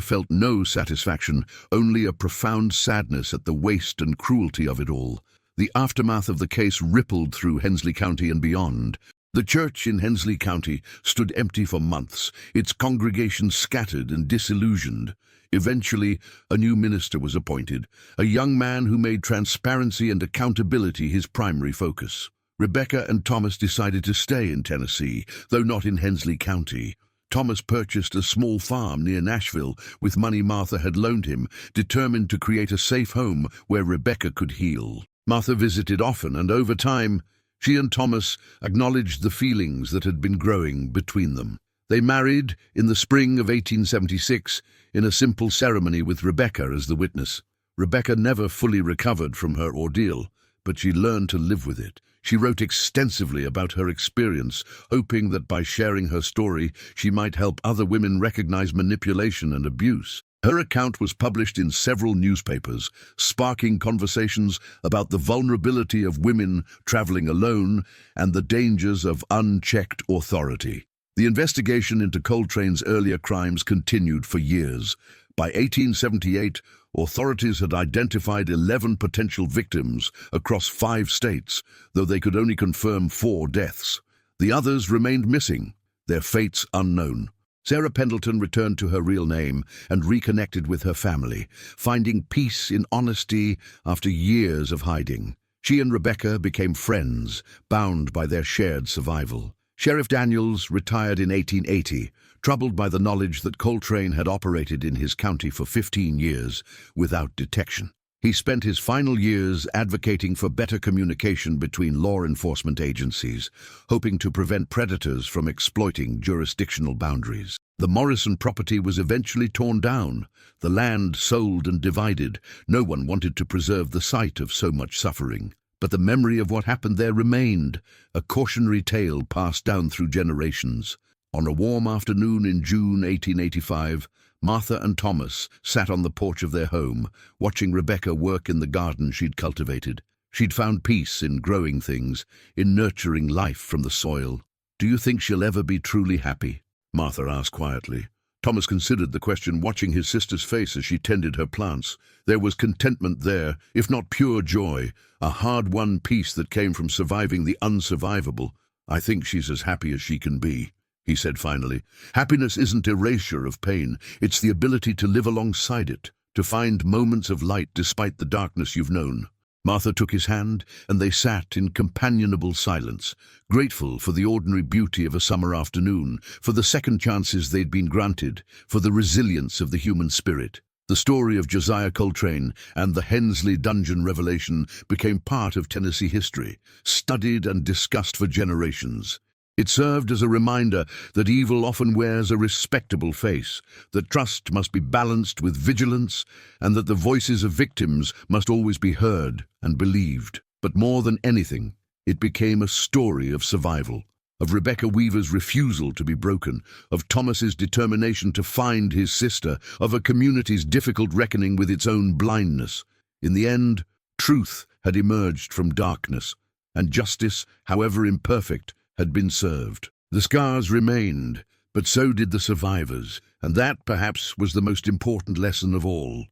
felt no satisfaction, only a profound sadness at the waste and cruelty of it all. The aftermath of the case rippled through Hensley County and beyond. The church in Hensley County stood empty for months, its congregation scattered and disillusioned. Eventually, a new minister was appointed, a young man who made transparency and accountability his primary focus. Rebecca and Thomas decided to stay in Tennessee, though not in Hensley County. Thomas purchased a small farm near Nashville with money Martha had loaned him, determined to create a safe home where Rebecca could heal. Martha visited often, and over time, she and Thomas acknowledged the feelings that had been growing between them. They married in the spring of 1876 in a simple ceremony with Rebecca as the witness. Rebecca never fully recovered from her ordeal, but she learned to live with it. She wrote extensively about her experience, hoping that by sharing her story, she might help other women recognize manipulation and abuse. Her account was published in several newspapers, sparking conversations about the vulnerability of women traveling alone and the dangers of unchecked authority. The investigation into Coltrane's earlier crimes continued for years. By 1878, authorities had identified 11 potential victims across 5 states, though they could only confirm 4 deaths. The others remained missing, their fates unknown. Sarah Pendleton returned to her real name and reconnected with her family, finding peace in honesty after years of hiding. She and Rebecca became friends, bound by their shared survival. Sheriff Daniels retired in 1880, troubled by the knowledge that Coltrane had operated in his county for 15 years without detection. He spent his final years advocating for better communication between law enforcement agencies, hoping to prevent predators from exploiting jurisdictional boundaries. The Morrison property was eventually torn down, the land sold and divided. No one wanted to preserve the site of so much suffering. But the memory of what happened there remained, a cautionary tale passed down through generations. On a warm afternoon in June 1885, Martha and Thomas sat on the porch of their home, watching Rebecca work in the garden she'd cultivated. She'd found peace in growing things, in nurturing life from the soil. "Do you think she'll ever be truly happy?" Martha asked quietly. Thomas considered the question, watching his sister's face as she tended her plants. There was contentment there, if not pure joy, a hard-won peace that came from surviving the unsurvivable. "I think she's as happy as she can be," he said finally. "Happiness isn't erasure of pain, it's the ability to live alongside it, to find moments of light despite the darkness you've known." Martha took his hand, and they sat in companionable silence, grateful for the ordinary beauty of a summer afternoon, for the second chances they'd been granted, for the resilience of the human spirit. The story of Josiah Coltrane and the Hensley Dungeon revelation became part of Tennessee history, studied and discussed for generations. It served as a reminder that evil often wears a respectable face, that trust must be balanced with vigilance, and that the voices of victims must always be heard and believed. But more than anything, it became a story of survival, of Rebecca Weaver's refusal to be broken, of Thomas's determination to find his sister, of a community's difficult reckoning with its own blindness. In the end, truth had emerged from darkness, and justice, however imperfect, had been served. The scars remained, but so did the survivors, and that perhaps was the most important lesson of all.